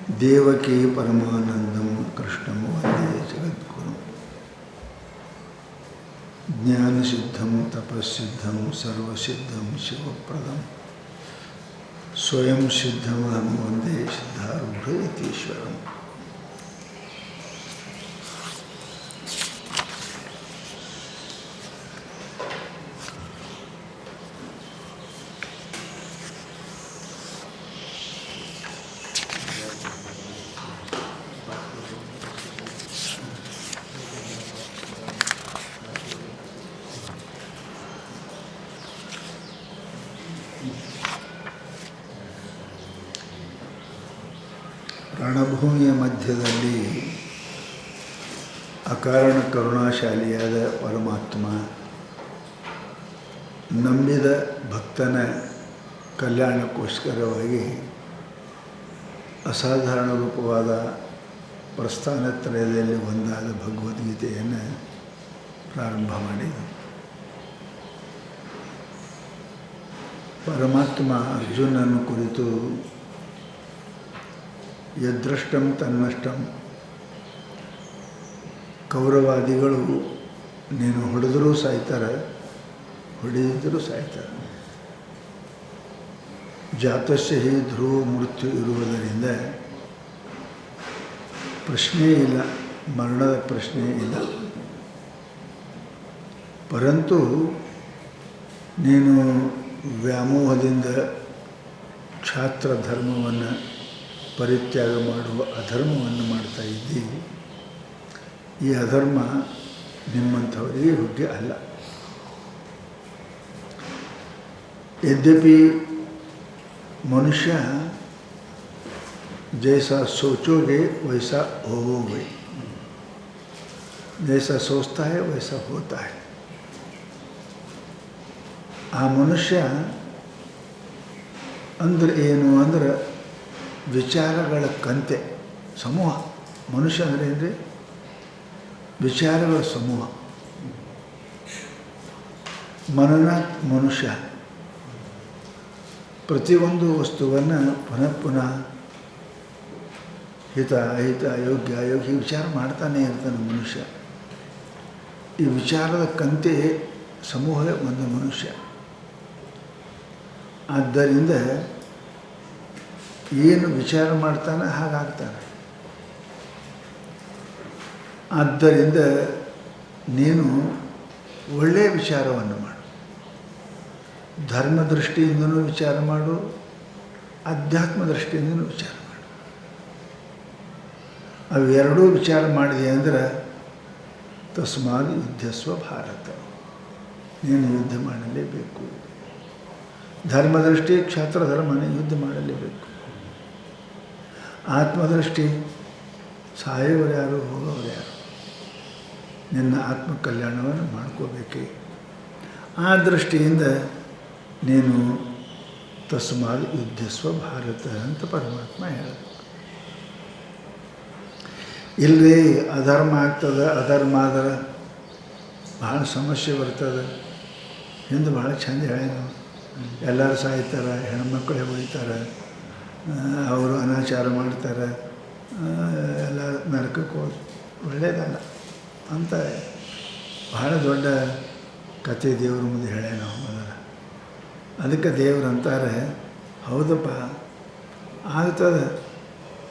ದೇವಕೀ ಪರಮಾನಂದಂ ಕೃಷ್ಣಂ ವಂದೇ ಜಗದ್ಗುರು. ಜ್ಞಾನಸಿದ್ಧಂ ತಪಸ್ಸಿದ್ಧಂ ಸರ್ವಸಿದ್ಧಂ ಶಿವಪ್ರದಂ ಸ್ವಯಂ ಸಿದ್ಧಮಹಂ ವಂದೇ ಸಿದ್ಧಾರೂಢ ಯತೀಶ್ವರಂ. ರಣಭೂಮಿಯ ಮಧ್ಯದಲ್ಲಿ ಅಕಾರಣ ಕರುಣಾಶಾಲಿಯಾದ ಪರಮಾತ್ಮ ನಂಬಿದ ಭಕ್ತನ ಕಲ್ಯಾಣಕ್ಕೋಸ್ಕರವಾಗಿ ಅಸಾಧಾರಣ ರೂಪವಾದ ಪ್ರಸ್ಥಾನತ್ರಯದಲ್ಲಿ ಒಂದಾದ ಭಗವದ್ಗೀತೆಯನ್ನು ಪ್ರಾರಂಭ ಮಾಡಿದರು. ಪರಮಾತ್ಮ ಅರ್ಜುನನ್ನು ಕುರಿತು ಯದೃಷ್ಟಂ ತನ್ನಷ್ಟಂ, ಕೌರವಾದಿಗಳು ನೀನು ಹೊಡೆದರೂ ಸಾಯ್ತಾರೆ, ಹೊಡೆದಿದ್ದರೂ ಸಾಯ್ತಾರೆ. ಜಾತಸ್ಯ ಹಿ ಧ್ರುವ ಮೃತ್ಯು ಇರುವುದರಿಂದ ಪ್ರಶ್ನೆ ಇಲ್ಲ, ಮರಣದ ಪ್ರಶ್ನೆ ಇಲ್ಲ. ಪರಂತು ನೀನು ವ್ಯಾಮೋಹದಿಂದ ಕ್ಷಾತ್ರ ಧರ್ಮವನ್ನು ಪರಿತ್ಯಾಗ ಮಾಡುವ ಅಧರ್ಮವನ್ನು ಮಾಡ್ತಾ ಇದ್ದಿ. ಈ ಅಧರ್ಮ ನಿಮ್ಮಂಥವರಿಗೆ ಯೋಗ್ಯ ಅಲ್ಲ. ಯದ್ಯಪಿ ಮನುಷ್ಯ ಜೈಸಾ ಸೋಚೋಗೆ ವೈಸಾ ಹೋಗೋಗೆ, ಜೈಸಾ ಸೋಚ್ತಾ ಹೈ ವೈಸಾ ಹೋತಾ ಹೈ. ಆ ಮನುಷ್ಯ ಅಂದ್ರೆ ಏನು ಅಂದ್ರೆ ವಿಚಾರಗಳ ಕಂತೆ ಸಮೂಹ. ಮನುಷ್ಯ ಅಂದರೆ ಏನ್ರಿ? ವಿಚಾರಗಳ ಸಮೂಹ. ಮನನ ಮನುಷ್ಯ ಪ್ರತಿಯೊಂದು ವಸ್ತುವನ್ನು ಪುನಃ ಪುನಃ ಹಿತ ಅಹಿತ ಯೋಗ್ಯ ಅಯೋಗ್ಯ ವಿಚಾರ ಮಾಡ್ತಾನೆ ಇರ್ತಾನೆ ಮನುಷ್ಯ. ಈ ವಿಚಾರದ ಕಂತೆ ಸಮೂಹವೇ ಒಂದು ಮನುಷ್ಯ. ಆದ್ದರಿಂದ ಏನು ವಿಚಾರ ಮಾಡ್ತಾನೆ ಹಾಗಾಗ್ತಾನೆ. ಆದ್ದರಿಂದ ನೀನು ಒಳ್ಳೆಯ ವಿಚಾರವನ್ನು ಮಾಡು, ಧರ್ಮ ದೃಷ್ಟಿಯಿಂದನೂ ವಿಚಾರ ಮಾಡು, ಅಧ್ಯಾತ್ಮ ದೃಷ್ಟಿಯಿಂದನೂ ವಿಚಾರ ಮಾಡು. ಅವೆರಡೂ ವಿಚಾರ ಮಾಡಿದೆ ಅಂದರೆ ತಸ್ಮಾತ್ ಯುದ್ಧಸ್ವ ಭಾರತ, ನೀನು ಯುದ್ಧ ಮಾಡಲೇಬೇಕು. ಧರ್ಮದೃಷ್ಟಿ ಕ್ಷಾತ್ರ ಧರ್ಮನೇ ಯುದ್ಧ ಮಾಡಲೇಬೇಕು. ಆತ್ಮದೃಷ್ಟಿ ಸಾಯೋರು ಯಾರು, ಹೋಗೋರು ಯಾರು, ನಿನ್ನ ಆತ್ಮ ಕಲ್ಯಾಣವನ್ನು ಮಾಡ್ಕೋಬೇಕೆ. ಆ ದೃಷ್ಟಿಯಿಂದ ನೀನು ತಸ್ಮಾತ್ ಯುದ್ಧಸ್ವ ಭಾರತ ಅಂತ ಪರಮಾತ್ಮ ಹೇಳಿದ. ಇಲ್ಲದೆ ಅಧರ್ಮ ಆಗ್ತದೆ, ಅಧರ್ಮ ಆದ್ರೆ ಭಾಳ ಸಮಸ್ಯೆ ಬರ್ತದೆ. ಹಿಂದೆ ಭಾಳ ಚಂದ ಹೇಳಿ ನಾವು, ಎಲ್ಲರೂ ಸಾಯ್ತಾರೆ, ಹೆಣ್ಮಕ್ಳೇ ಉಳಿತಾರೆ, ಅವರು ಅನಾಚಾರ ಮಾಡ್ತಾರೆ, ಎಲ್ಲ ನರಕಕ್ಕೆ ಹೋಗಿ ಒಳ್ಳೆಯದಲ್ಲ ಅಂತ ಬಹಳ ದೊಡ್ಡ ಕಥೆ ದೇವ್ರ ಮುಂದೆ ಹೇಳೇ ನಾವು ಮೊದಲ. ಅದಕ್ಕೆ ದೇವ್ರು ಅಂತಾರೆ, ಹೌದಪ್ಪ ಆಗ್ತದೆ.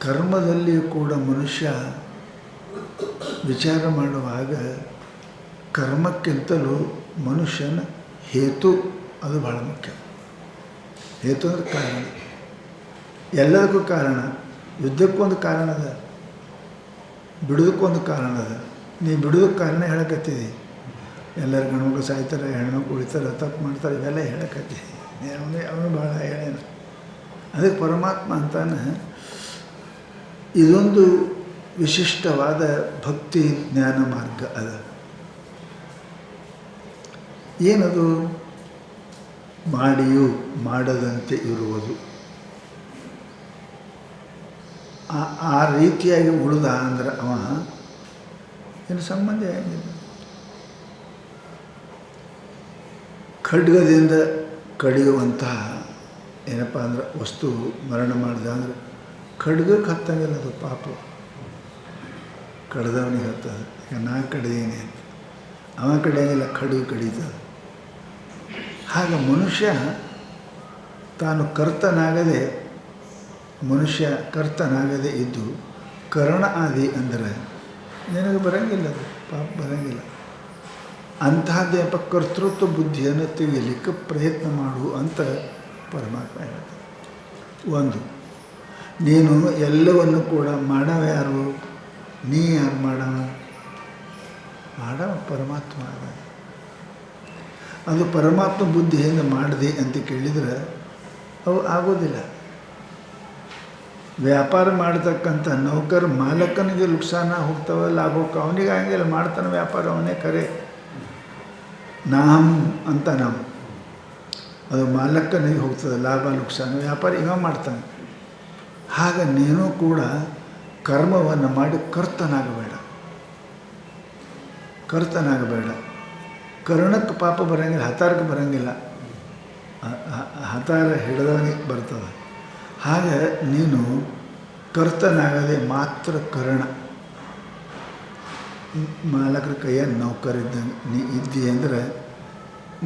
ಕರ್ಮದಲ್ಲಿ ಕೂಡ ಮನುಷ್ಯ ವಿಚಾರ ಮಾಡುವಾಗ ಕರ್ಮಕ್ಕಿಂತಲೂ ಮನುಷ್ಯನ ಹೇತು ಅದು ಭಾಳ ಮುಖ್ಯ. ಹೇತು ಅಂದ್ರೆ ಕಾರಣ, ಎಲ್ಲದಕ್ಕೂ ಕಾರಣ. ಯುದ್ಧಕ್ಕೊಂದು ಕಾರಣ ಅದ, ಬಿಡೋದಕ್ಕೊಂದು ಕಾರಣ ಅದ. ನೀ ಬಿಡೋದಕ್ಕೆ ಕಾರಣ ಹೇಳಕತ್ತೀವಿ. ಎಲ್ಲರೂ ಗಂಡ್ಮಕ್ಳು ಸಾಯ್ತಾರೆ, ಹೆಣ್ಮಕ್ಳು ಉಳಿತಾರೆ, ತಪ್ಪು ಮಾಡ್ತಾರೆ, ಇವೆಲ್ಲ ಹೇಳಕತ್ತೀವಿ. ಅವನು ಭಾಳ ಹೇಳೇನ. ಅದಕ್ಕೆ ಪರಮಾತ್ಮ ಅಂತಾನೆ ಇದೊಂದು ವಿಶಿಷ್ಟವಾದ ಭಕ್ತಿ ಜ್ಞಾನ ಮಾರ್ಗ ಅದ. ಏನದು? ಮಾಡಿಯೂ ಮಾಡದಂತೆ ಇರುವುದು. ಆ ರೀತಿಯಾಗಿ ಉಳಿದ ಅಂದ್ರೆ ಅವ ಏನು ಸಂಬಂಧ ಏನಿಲ್ಲ. ಖಡ್ಗದಿಂದ ಕಡಿಯುವಂತಹ ಏನಪ್ಪ ಅಂದ್ರೆ ವಸ್ತು ಮರಣ ಮಾಡಿದ ಅಂದ್ರೆ ಖಡ್ಗಕ್ಕೆ ಹತ್ತಂಗಿಲ್ಲ ಅದು ಪಾಪ, ಕಡ್ದವನಿಗೆ ಹತ್ತದ. ಈಗ ನಾ ಕಡ್ದೀನಿ ಅಂತ ಅವ ಕಡಿಯಂಗಿಲ್ಲ, ಖಡ್ಗ ಕಡೀತದೆ. ಹಾಗೆ ಮನುಷ್ಯ ತಾನು ಕರ್ತನಾಗದೆ ಇದ್ದು ಕರ್ಣ ಆದಿ ಅಂದರೆ ನಿನಗೆ ಬರೋಂಗಿಲ್ಲ, ಅದು ಪಾಪ ಬರೋಂಗಿಲ್ಲ. ಅಂತಹದ್ದೇಪ ಕರ್ತೃತ್ವ ಬುದ್ಧಿಯನ್ನು ತೆಗಿಲಿಕ್ಕೆ ಪ್ರಯತ್ನ ಮಾಡು ಅಂತ ಪರಮಾತ್ಮ ಹೇಳ್ತಾರೆ. ಒಂದು, ನೀನು ಎಲ್ಲವನ್ನು ಕೂಡ ಮಾಡವ ಯಾರು? ನೀ ಯಾರು ಮಾಡವ? ಮಾಡವ ಪರಮಾತ್ಮ. ಅದು ಪರಮಾತ್ಮ ಬುದ್ಧಿಯಿಂದ ಮಾಡಿದೆ ಅಂತ ಕೇಳಿದರೆ ಅವು ಆಗೋದಿಲ್ಲ. ವ್ಯಾಪಾರ ಮಾಡ್ತಕ್ಕಂಥ ನೌಕರ ಮಾಲಕನಿಗೆ ನುಕ್ಸಾನ ಹೋಗ್ತವೆ, ಲಾಭ ಹೋಗ್ತಾವೆ. ಅವನಿಗೆ ಹಂಗಿಲ್ಲ, ಮಾಡ್ತಾನೆ ವ್ಯಾಪಾರ, ಅವನೇ ಕರೆ ನಾಹಂ ಅಂತ ನಾವು. ಅದು ಮಾಲಕನಿಗೆ ಹೋಗ್ತದೆ ಲಾಭ ನುಕ್ಸಾನ, ವ್ಯಾಪಾರ ಇವ ಮಾಡ್ತಾನೆ. ಹಾಗೆ ನೀನು ಕೂಡ ಕರ್ಮವನ್ನು ಮಾಡಿ ಕರ್ತನಾಗಬೇಡ. ಕರ್ಣಕ್ಕೆ ಪಾಪ ಬರೋಂಗಿಲ್ಲ, ಹತಾರಕ್ಕೆ ಬರೋಂಗಿಲ್ಲ, ಹತಾರ ಹಿಡಿದವನಿಗೆ ಬರ್ತದೆ. ಹಾಗೆ ನೀನು ಕರ್ತನಾಗದೆ ಮಾತ್ರ ಕರ್ಣ, ಮಾಲಕರ ಕೈಯ ನೌಕರಿದ್ದಂಗೆ ನೀ ಇದ್ದಿ ಅಂದರೆ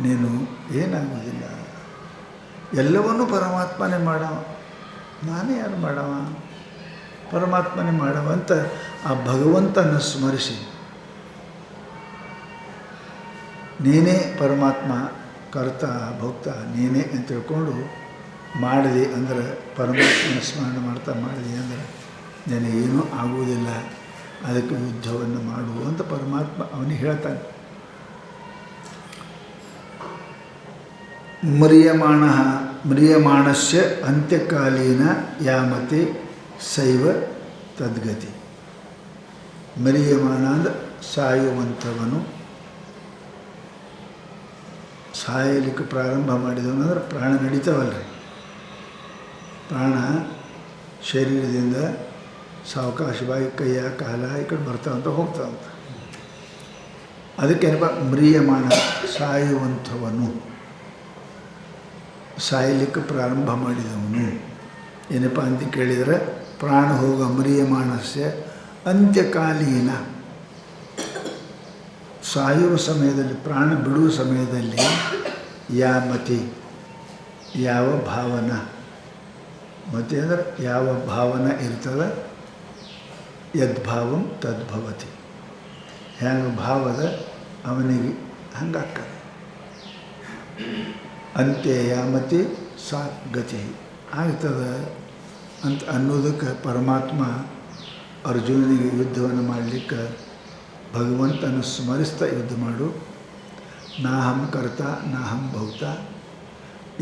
ನೀನು ಏನಾಗೋದಿಲ್ಲ. ಎಲ್ಲವನ್ನೂ ಪರಮಾತ್ಮನೇ ಮಾಡವ, ನಾನೇ ಯಾರು ಮಾಡವ? ಪರಮಾತ್ಮನೇ ಮಾಡವ ಅಂತ ಆ ಭಗವಂತನ ಸ್ಮರಿಸಿ, ನೀನೇ ಪರಮಾತ್ಮ, ಕರ್ತ ಭೋಕ್ತ ನೀನೇ ಅಂತ ತಿಳ್ಕೊಂಡು ಮಾಡಿದೆ ಅಂದರೆ, ಪರಮಾತ್ಮನ ಸ್ಮರಣೆ ಮಾಡ್ತಾ ಮಾಡಿದೆ ಅಂದರೆ ನನಗೇನೂ ಆಗುವುದಿಲ್ಲ, ಅದಕ್ಕೆ ಯುದ್ಧವನ್ನು ಮಾಡು ಅಂತ ಪರಮಾತ್ಮ ಅವನಿಗೆ ಹೇಳ್ತಾನೆ. ಮ್ರಿಯಮಾಣಸ್ಯ ಅಂತ್ಯಕಾಲೀನ ಯಾಮತಿ ಸೈವ ತದ್ಗತಿ. ಮ್ರಿಯಮಾಣ ಅಂದರೆ ಸಾಯುವಂಥವನು, ಸಾಯಲಿಕ್ಕೆ ಪ್ರಾರಂಭ ಮಾಡಿದವನು ಅಂದರೆ ಪ್ರಾಣ ನಡೀತಾವಲ್ರಿ. ಪ್ರಾಣ ಶರೀರದಿಂದ ಸಾವಕಾಶವಾಗಿ ಕೈಯ ಕಾಲ ಈ ಕಡೆ ಬರ್ತಾವಂತ ಹೋಗ್ತಾವಂತ. ಅದಕ್ಕೇನಪ್ಪ ಮ್ರಿಯಮಾಣ, ಸಾಯುವಂಥವನು, ಸಾಯಲಿಕ್ಕೆ ಪ್ರಾರಂಭ ಮಾಡಿದವನು. ಏನಪ್ಪ ಅಂತ ಕೇಳಿದರೆ ಪ್ರಾಣ ಹೋಗ ಮ್ರಿಯಮಾಣಸ್ಯ ಅಂತ್ಯಕಾಲೀನ, ಸಾಯುವ ಸಮಯದಲ್ಲಿ, ಪ್ರಾಣ ಬಿಡುವ ಸಮಯದಲ್ಲಿ ಯಾಮತಿ, ಯಾವ ಭಾವನ, ಮತಿ ಅಂದರೆ ಯಾವ ಭಾವನ ಇರ್ತದೆ, ಯದ್ಭಾವಂ ತದ್ಭವತಿ, ಹ್ಯಾಂಗ ಭಾವದ ಅವನಿಗೆ ಹಂಗಾಗ್ತದೆ. ಅಂತ್ಯ ಯಾಮತಿ ಸಾ ಗತಿ ಆಗ್ತದೆ ಅಂತ ಅನ್ನೋದಕ್ಕೆ ಪರಮಾತ್ಮ ಅರ್ಜುನನಿಗೆ ಯುದ್ಧವನ್ನು ಮಾಡಲಿಕ್ಕೆ ಭಗವಂತನ ಸ್ಮರಿಸ್ತಾ ಯುದ್ಧ ಮಾಡು. ನಾಹಂ ಕರ್ತ ನಾಹಂ ಭೋಕ್ತ,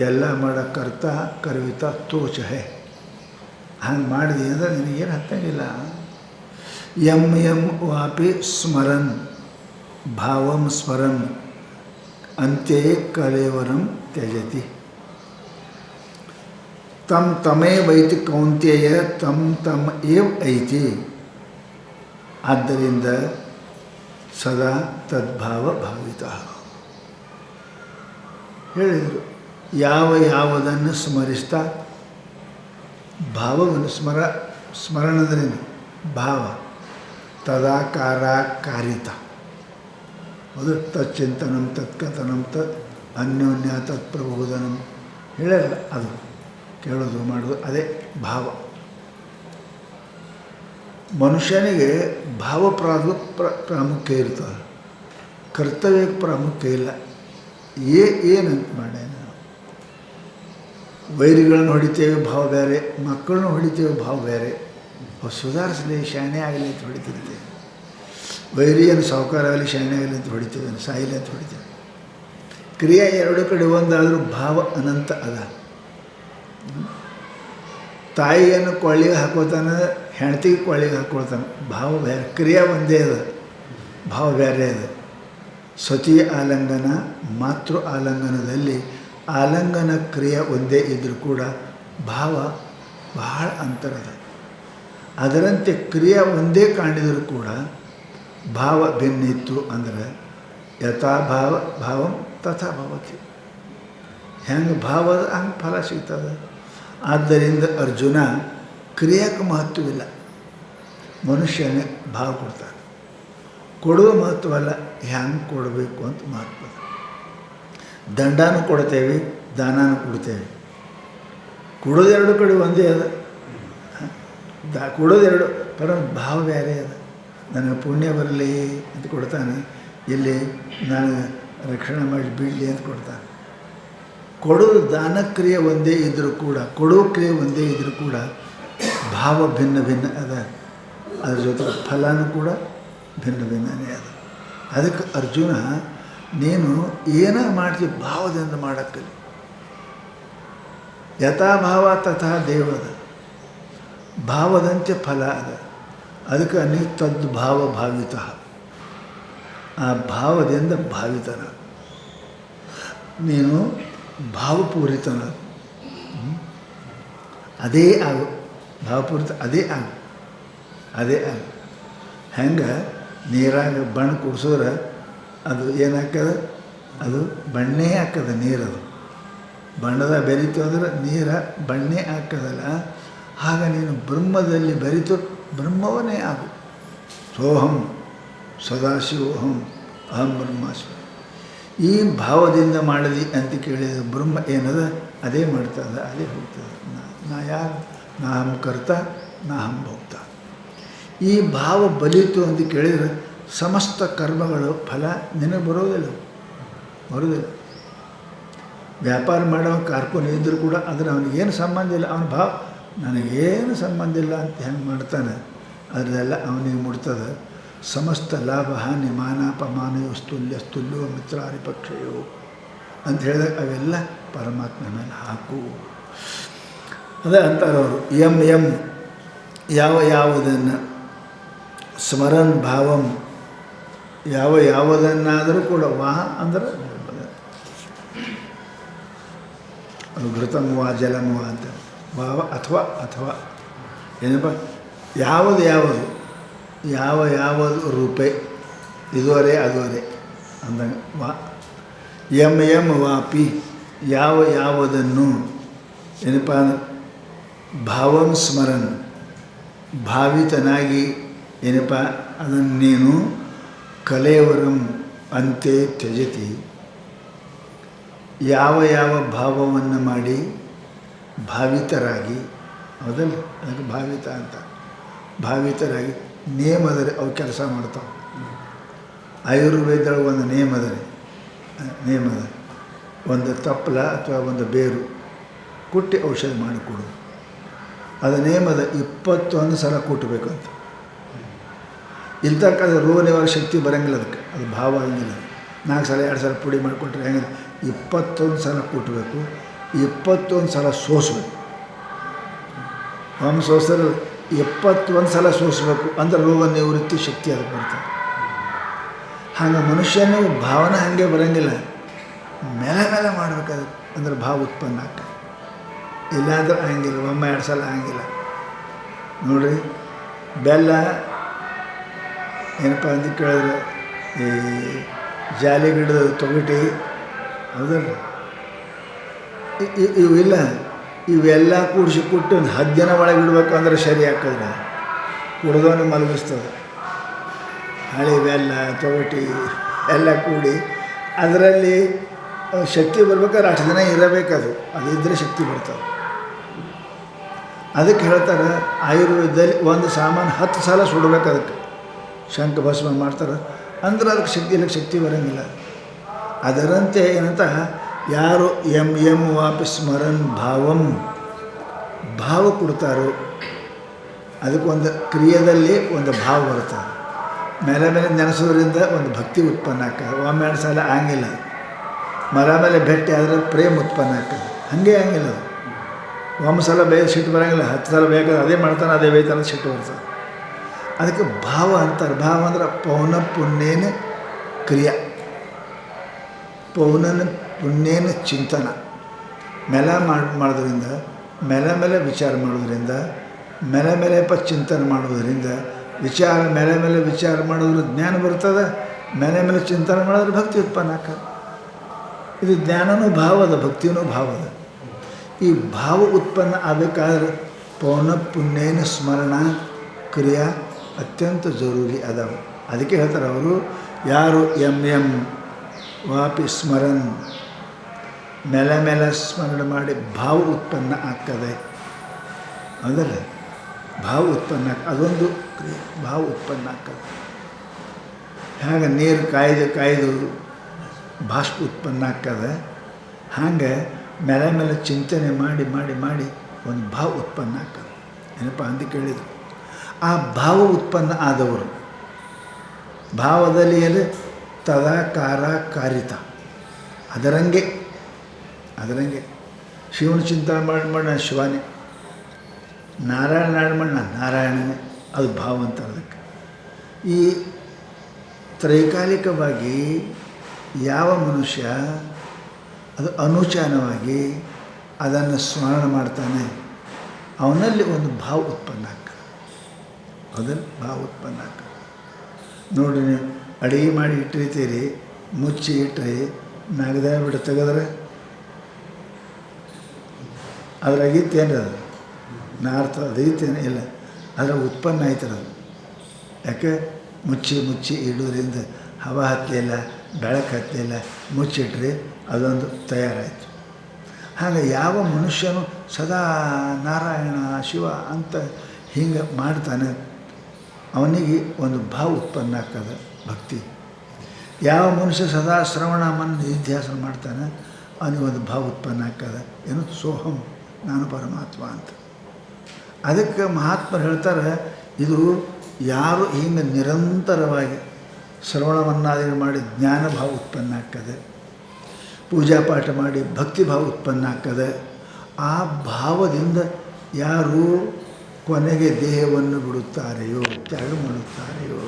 ಎಲ್ಲ ಮಾಡೋ ಕರ್ತ ಕರ್ವಿತ ತೋಚ ಹೇ. ಹಂಗೆ ಮಾಡಿದೆ ಅಂದರೆ ನಿನಗೇನು ಹತ್ತಂಗಿಲ್ಲ. ಯಂ ಯಂ ವಾಪಿ ಸ್ಮರನ್ ಭಾವಂ ಸ್ಮರನ್ ಅಂತ್ಯೇ ಕಲೇವರಂ ತ್ಯಜತಿ. ತಂ ತಮೇವೈತಿ ಕೌಂತ್ಯಯ ತಂ ತಮ್ ಏವ್ ಐತಿ. ಆದ್ದರಿಂದ ಸದಾ ತದ್ಭಾವ ಭಾವಿತ ಹೇಳಿದರು. ಯಾವುದನ್ನು ಸ್ಮರಿಸ್ತಾ ಭಾವವನ್ನು ಸ್ಮರಣದ್ರೇನು ಭಾವ, ತದಾಕಾರ ಕಾರಿತ, ಅದು ತಚ್ಚಿಂತನಂ ತತ್ಕಥನಂ ತತ್ ಅನ್ಯೋನ್ಯ ತತ್ಪ್ರಬೋಧನಂ ಹೇಳಲ್ಲ. ಅದು ಕೇಳೋದು ಮಾಡೋದು ಅದೇ ಭಾವ. ಮನುಷ್ಯನಿಗೆ ಭಾವ ಪ್ರಾಮುಖ್ಯ ಇರ್ತದೆ, ಕರ್ತವ್ಯಕ್ಕೆ ಪ್ರಾಮುಖ್ಯ ಇಲ್ಲ. ಏನಂತ ಮಾಡ್ಯಾನ? ವೈರಿಗಳನ್ನು ಹೊಡಿತೇವೆ, ಭಾವ ಬೇರೆ. ಮಕ್ಕಳನ್ನ ಹೊಡಿತೇವೆ, ಭಾವ ಬೇರೆ. ಅವು ಸುಧಾರಿಸಲಿ, ಶಾಣೆ ಆಗಲಿ ಅಂತ ಹೊಡಿತಿರ್ತೇವೆ. ವೈರಿಯನ್ನು ಸಾಹುಕಾರ ಆಗಲಿ, ಶಾಣೆ ಆಗಲಿ ಅಂತ ಹೊಡಿತೇವೆ, ಸಾಯಿಲಿ ಅಂತ ಹೊಡಿತೇವೆ. ಕ್ರಿಯೆ ಎರಡು ಕಡೆ ಒಂದಾದರೂ ಭಾವ ಅನಂತ ಅದ. ತಾಯಿಯನ್ನು ಕೊಳ್ಳಿಗೆ ಹಾಕೋತಾನೆ, ಹೆಂಡತಿಗೆ ಕೊಳ್ಳಿಗೆ ಹಾಕೊಳ್ತಾನೆ, ಭಾವ ಬೇರೆ. ಕ್ರಿಯೆ ಒಂದೇ ಅದ, ಭಾವ ಬೇರೆ ಅದ. ಸ್ವತೀಯ ಆಲಂಗನ, ಮಾತೃ ಆಲಂಗನದಲ್ಲಿ ಆಲಂಗನ ಕ್ರಿಯೆ ಒಂದೇ ಇದ್ದರೂ ಕೂಡ ಭಾವ ಬಹಳ ಅಂತರದ. ಅದರಂತೆ ಕ್ರಿಯೆ ಒಂದೇ ಕಾಣಿದರೂ ಕೂಡ ಭಾವ ಭಿನ್ನಿತ್ತು ಅಂದರೆ ಯಥಾಭಾವ ಭಾವಂ ತಥಾ ಭವತಿ. ಹೆಂಗೆ ಭಾವ ಹಂಗೆ ಫಲ ಸಿಗ್ತದೆ. ಆದ್ದರಿಂದ ಅರ್ಜುನ ಕ್ರಿಯೆಗೆ ಮಹತ್ವವಿಲ್ಲ, ಮನುಷ್ಯನೇ ಭಾವ ಕೊಡ್ತಾರೆ. ಕೊಡುವ ಮಹತ್ವ ಅಲ್ಲ, ಹ್ಯಾಂಗೆ ಕೊಡಬೇಕು ಅಂತ ಮಹತ್ವ. ದಂಡನೂ ಕೊಡ್ತೇವೆ, ದಾನನೂ ಕೊಡ್ತೇವೆ. ಕೊಡೋದೆರಡು ಕಡೆ ಒಂದೇ ಅದ. ಕೊಡೋದೆರಡು ಪರ ಭಾವ ಬೇರೆ ಅದ. ನನಗೆ ಪುಣ್ಯ ಬರಲಿ ಅಂತ ಕೊಡ್ತಾನೆ, ಇಲ್ಲಿ ನಾನು ರಕ್ಷಣೆ ಮಾಡಿ ಬೀಳಲಿ ಅಂತ ಕೊಡ್ತಾನೆ. ಕೊಡೋದು ದಾನಕ್ರಿಯೆ ಒಂದೇ ಇದ್ದರೂ ಕೂಡ, ಕೊಡೋ ಕ್ರಿಯೆ ಒಂದೇ ಇದ್ದರೂ ಕೂಡ ಭಾವ ಭಿನ್ನ ಭಿನ್ನ ಅದ. ಅದ್ರ ಜೊತೆಗೆ ಫಲನೂ ಕೂಡ ಭಿನ್ನ ಭಿನ್ನನೇ ಅದ. ಅದಕ್ಕೆ ಅರ್ಜುನ, ನೀನು ಏನ ಮಾಡ್ತೀವಿ ಭಾವದಿಂದ ಮಾಡೋಕ್ಕಲ್ಲಿ. ಯಥಾಭಾವ ತಥಾ ದೇವದ, ಭಾವದಂತೆ ಫಲ ಅದ. ಅದಕ್ಕೆ ನೀ ತದ್ಭಾವ ಭಾವಿತ, ಆ ಭಾವದಿಂದ ಭಾವಿತನ ನೀನು, ಭಾವಪೂರಿತನ. ಅದೇ ಆಗು, ಭಾವಪೂರಿತ ಅದೇ ಆಗು, ಅದೇ ಆಗು. ಹೆಂಗೆ ನೀರಾಗ ಬಣ್ಣ ಕುಡಿಸೋದ್ರೆ ಅದು ಏನಾಗ್ತದ, ಅದು ಬಣ್ಣೇ ಹಾಕದ ನೀರದು. ಬಣ್ಣದ ಬೆರೀತು ಅಂದ್ರೆ ನೀರ ಬಣ್ಣೆ ಹಾಕದಲ್ಲ. ಆಗ ನೀನು ಬ್ರಹ್ಮದಲ್ಲಿ ಬೆರೀತು ಬ್ರಹ್ಮವನ್ನೇ ಆಗು. ಸೋಹಂ ಸದಾಶಿವೋಹಂ ಅಹಂ ಬ್ರಹ್ಮಾಸ್ಮಿ. ಈ ಭಾವದಿಂದ ಮಾಡಿದಿ ಅಂತ ಕೇಳಿದ ಬ್ರಹ್ಮ ಏನದ ಅದೇ ಮಾಡ್ತದ, ಅದೇ ಹೋಗ್ತದೆ. ನಾ ಯಾರು, ನಾ ಹಂ ಕರ್ತ ನಾ ಹಂ ಭೋಕ್ತ. ಈ ಭಾವ ಬಲಿತು ಅಂತ ಕೇಳಿದರೆ ಸಮಸ್ತ ಕರ್ಮಗಳು ಫಲ ನಿನಗೆ ಬರೋದಿಲ್ಲ. ವ್ಯಾಪಾರ ಮಾಡೋ ಕಾರ್ಕುನ ಇದ್ದರೂ ಕೂಡ ಅದರ ಅವನಿಗೇನು ಸಂಬಂಧ ಇಲ್ಲ. ಅವನ ಭಾವ ನನಗೇನು ಸಂಬಂಧ ಇಲ್ಲ ಅಂತ ಹೆಂಗೆ ಮಾಡ್ತಾನೆ, ಅದರೆಲ್ಲ ಅವನಿಗೆ ಮುಡ್ತದೆ. ಸಮಸ್ತ ಲಾಭ ಹಾನಿ ಮಾನಾಪಮಾನಯೋ ಸ್ತುಲ್ಯೋ ಮಿತ್ರಾರಿಪಕ್ಷಯೋ ಅಂತ ಹೇಳಿದಾಗ ಅವೆಲ್ಲ ಪರಮಾತ್ಮ ಮೇಲೆ ಹಾಕು. ಅದೇ ಅಂತಾರವರು, ಎಂ ಯಾವುದನ್ನು ಸ್ಮರನ್ ಭಾವಂ, ಯಾವುದನ್ನಾದರೂ ಕೂಡ ವಾ ಅಂದ್ರೆ ಘೃತಮುವ ಜಲಮುವ ಅಂತ ಭಾವ ಅಥವಾ ಏನಪ್ಪ, ಯಾವುದು ರೂಪೆ ಇದುವರೆ ಅದುವರೆ ಅಂದಂಗೆ ವಾ. ಎಂ ವಾಪಿ, ಯಾವುದನ್ನು ಏನಪ್ಪ ಅಂದ್ರೆ ಭಾವಂ ಸ್ಮರನ್, ಭಾವಿತನಾಗಿ ಏನಪ್ಪ ಅದನ್ನು ನೀನು ಕಲೇವರಂ ಅಂತೆ ತ್ಯಜತಿ. ಯಾವ ಭಾವವನ್ನು ಮಾಡಿ ಭಾವಿತರಾಗಿ, ಹೌದಲ್ಲ, ಅದಕ್ಕೆ ಭಾವಿತ ಅಂತ, ಭಾವಿತರಾಗಿ ನೇಮದರೆ ಅವು ಕೆಲಸ ಮಾಡ್ತಾವೆ. ಆಯುರ್ವೇದೊಳಗೆ ಒಂದು ನೇಮದ ಒಂದು ತಪ್ಪಲ ಅಥವಾ ಒಂದು ಬೇರು ಕುಟ್ಟಿ ಔಷಧ ಮಾಡಿಕೊಡು. ಅದು ನೇಮದ 21 ಸಲ ಕುಟ್ಟಬೇಕಂತ. ಇಲ್ತಕ್ಕ ರೋಗ ನಿವಾರಕ ಶಕ್ತಿ ಬರೋಂಗಿಲ್ಲ ಅದಕ್ಕೆ, ಅದು ಭಾವ ಆಗಿಲ್ಲ. 4 ಸಲ 2 ಸಲ ಪುಡಿ ಮಾಡಿಕೊಟ್ರೆ ಹೆಂಗೆ, 21 ಸಲ ಕುಟ್ಟಬೇಕು, 21 ಸಲ ಸೋಸಬೇಕು. ಒಮ್ಮೆ ಸೋಸಿದ್ರೆ 21 ಸಲ ಸೋಸಬೇಕು, ಅಂದ್ರೆ ರೋಗ ನಿವೃತ್ತಿ ಶಕ್ತಿ ಅದಕ್ಕೆ ಬರ್ತದೆ. ಹಾಗೆ ಮನುಷ್ಯನೂ ಭಾವನೆ ಹಾಗೆ ಬರೋಂಗಿಲ್ಲ, ಮೇಲೆ ಮಾಡಬೇಕಾದ್ರೆ ಅಂದ್ರೆ ಭಾವ ಉತ್ಪನ್ನ ಆಗ್ತದೆ. ಇಲ್ಲಾಂದ್ರೆ ಹಂಗಿಲ್ಲ, ಒಮ್ಮೆ 2 ಸಲ ಹಂಗಿಲ್ಲ. ನೋಡಿರಿ, ಬೆಲ್ಲ ಏನಪ್ಪ ಅಂತ ಕೇಳಿದ್ರೆ ಈ ಜಾಲಿ ಗಿಡದ ತೊಗಟಿ, ಹೌದಲ್ಲ, ಇವೆಲ್ಲ ಇವೆಲ್ಲ ಕೂಡಿಸಿ ಕೊಟ್ಟು ಒಂದು 10 ದಿನ ಒಳಗೆ ಇಡಬೇಕು ಅಂದ್ರೆ ಸರಿ ಹಾಕಿದ್ರೆ ಕುಡ್ದವನು ಮಲಗಿಸ್ತದೆ. ಹಳೆ ಬೆಲ್ಲ ತೊಗಟಿ ಎಲ್ಲ ಕೂಡಿ ಅದರಲ್ಲಿ ಶಕ್ತಿ ಬರ್ಬೇಕಾದ್ರೆ 8 ದಿನ ಇರಬೇಕದು, ಅದಿದ್ದರೆ ಶಕ್ತಿ ಬರ್ತದೆ. ಅದಕ್ಕೆ ಹೇಳ್ತಾರೆ ಆಯುರ್ವೇದದಲ್ಲಿ ಒಂದು ಸಾಮಾನು 10 ಸಲ ಸುಡಬೇಕು. ಅದಕ್ಕೆ ಶಂಖ ಭಸ್ಮ ಮಾಡ್ತಾರೆ ಅಂದ್ರೆ ಅದಕ್ಕೆ ಶಕ್ತಿ ಬರೋಂಗಿಲ್ಲ. ಅದರಂತೆ ಏನಂತ, ಯಾರು ಎಂ ವಾಪಿ ಸ್ಮರನ್ ಭಾವಂ, ಭಾವ ಕೊಡ್ತಾರೋ ಅದಕ್ಕೊಂದು ಕ್ರಿಯೆಯಲ್ಲಿ ಒಂದು ಭಾವ ಬರ್ತದೆ. ಮೇಲೆ ನೆನೆಸೋದ್ರಿಂದ ಒಂದು ಭಕ್ತಿ ಉತ್ಪನ್ನ ಆಗ್ತದೆ. ಒಮ್ಮೆ 2 ಸಲ ಹಂಗಿಲ್ಲ, ಮೇಲೆ ಭೇಟಿ ಆದರೆ ಪ್ರೇಮ ಉತ್ಪನ್ನ ಆಗ್ತದೆ. ಹಾಗೆ ಹಂಗಿಲ್ಲ, ಅದು ಒಂದು ಸಲ ಬೇಗ ಸಿಟ್ಟು ಬರೋಂಗಿಲ್ಲ, 10 ಸಲ ಬೇಕಾದ್ರೆ ಅದೇ ಮಾಡ್ತಾನೆ, ಅದೇ ಬೈತಾನೆ, ಸಿಟ್ಟು ಬರ್ತದೆ. ಅದಕ್ಕೆ ಭಾವ ಅಂತಾರೆ. ಭಾವ ಅಂದ್ರೆ ಪೌನ ಪುಣ್ಯೇನ ಕ್ರಿಯಾ, ಪೌನನ ಪುಣ್ಯೇನ ಚಿಂತನ. ಮಾಡೋದ್ರಿಂದ, ಮೇಲೆ ವಿಚಾರ ಮಾಡೋದ್ರಿಂದ, ಮೇಲೆ ಚಿಂತನೆ ಮಾಡೋದ್ರಿಂದ, ಮೇಲೆ ವಿಚಾರ ಮಾಡೋದ್ರ ಜ್ಞಾನ ಬರ್ತದೆ. ಮೇಲೆ ಚಿಂತನೆ ಮಾಡಿದ್ರೆ ಭಕ್ತಿ ಉತ್ಪನ್ನ ಆಗ್ತದೆ. ಇದು ಜ್ಞಾನನೂ ಭಾವದ, ಭಕ್ತಿಯೂ ಭಾವದ. ಈ ಭಾವ ಉತ್ಪನ್ನ ಆಗಬೇಕಾದ್ರೆ ಪೌನ ಪುಣ್ಯನ ಸ್ಮರಣ ಕ್ರಿಯಾ ಅತ್ಯಂತ ಜರೂರಿ ಅದಾವ. ಅದಕ್ಕೆ ಹೇಳ್ತಾರೆ ಅವರು, ಯಾರು ಎಂ ವಾಪಿ ಸ್ಮರನ್ ಮೇಲೆ ಸ್ಮರಣೆ ಮಾಡಿ ಭಾವ ಉತ್ಪನ್ನ ಆಗ್ತದೆ. ಅದಲ್ಲ ಭಾವ ಉತ್ಪನ್ನ ಅದೊಂದು ಕ್ರಿಯೆ, ಭಾವ ಉತ್ಪನ್ನ ಆಗ್ತದೆ. ಹಾಗೆ ನೀರು ಕಾಯ್ದು ಬಾಷ್ಪ ಉತ್ಪನ್ನ ಆಗ್ತದೆ. ಹಾಗೆ ಮೇಲೆ ಚಿಂತನೆ ಮಾಡಿ ಒಂದು ಭಾವ ಉತ್ಪನ್ನ ಆಗ್ತದೆ. ಏನಪ್ಪ ಅಂತ ಕೇಳಿದರು, ಆ ಭಾವ ಉತ್ಪನ್ನ ಆದವರು ಭಾವದಲ್ಲಿ ಎಲ್ಲಿ ತದಾಕಾರ ಕಾರಿತ ಅದರಂಗೆ ಶಿವನ ಚಿಂತನೆ ಮಾಡಿ ಶಿವನೇ, ನಾರಾಯಣ ಮಾಡಿ ನಾರಾಯಣನೇ, ಅದು ಭಾವ ಅಂತ ಅದಕ್ಕೆ. ಈ ತ್ರೈಕಾಲಿಕವಾಗಿ ಯಾವ ಮನುಷ್ಯ ಅದು ಅನುಚಾನವಾಗಿ ಅದನ್ನು ಸ್ಮರಣ ಮಾಡ್ತಾನೆ, ಅವನಲ್ಲಿ ಒಂದು ಭಾವ ಉತ್ಪನ್ನ ಆಗ್ತದೆ. ಅದಲ್ಲಿ ಭಾವ ಉತ್ಪನ್ನ ಆಗ್ತದೆ. ನೋಡ್ರಿ, ನೀವು ಅಡುಗೆ ಮಾಡಿ ಇಟ್ಟಿರ್ತೀರಿ, ಮುಚ್ಚಿ ಇಟ್ಟರೆ ನಾಗದ ಬಿಟ್ಟು ತೆಗೆದ್ರೆ ಅದ್ರಾಗಿತ್ತೇನು ಅದು ನಾರ್ತದೆ, ಅದೈತೇನೆ ಇಲ್ಲ, ಅದರ ಉತ್ಪನ್ನ ಆಯ್ತದ ಅದು. ಯಾಕೆ ಮುಚ್ಚಿ ಇಡೋದ್ರಿಂದ ಹವಾ ಹತ್ತಲಿಲ್ಲ, ಬೆಳಕು ಹತ್ತಲಿಲ್ಲ, ಮುಚ್ಚಿಟ್ರಿ ಅದೊಂದು ತಯಾರಾಯಿತು. ಹಾಗೆ ಯಾವ ಮನುಷ್ಯನು ಸದಾ ನಾರಾಯಣ ಶಿವ ಅಂತ ಹಿಂಗೆ ಮಾಡ್ತಾನೆ, ಅವನಿಗೆ ಒಂದು ಭಾವ ಉತ್ಪನ್ನ ಆಗ್ತದೆ ಭಕ್ತಿ. ಯಾವ ಮನುಷ್ಯ ಸದಾ ಶ್ರವಣ ಮನ ನಿಧ್ಯಾಸನ ಮಾಡ್ತಾನೆ, ಅವನಿಗೆ ಒಂದು ಭಾವ ಉತ್ಪನ್ನ ಆಗ್ತದೆ. ಏನು ಸೋಹಂ, ನಾನು ಪರಮಾತ್ಮ ಅಂತ. ಅದಕ್ಕೆ ಮಹಾತ್ಮರು ಹೇಳ್ತಾರೆ, ಇದು ಯಾರು ಹಿಂಗೆ ನಿರಂತರವಾಗಿ ಶ್ರವಣವನ್ನಾದಿ ಮಾಡಿ ಜ್ಞಾನ ಭಾವ ಉತ್ಪನ್ನ ಆಗ್ತದೆ, ಪೂಜಾ ಪಾಠ ಮಾಡಿ ಭಕ್ತಿ ಭಾವ ಉತ್ಪನ್ನ ಆಗ್ತದೆ. ಆ ಭಾವದಿಂದ ಯಾರು ಕೊನೆಗೆ ದೇಹವನ್ನು ಬಿಡುತ್ತಾರೆಯೋ, ತ್ಯಾಗ ಮಾಡುತ್ತಾರೆಯೋ,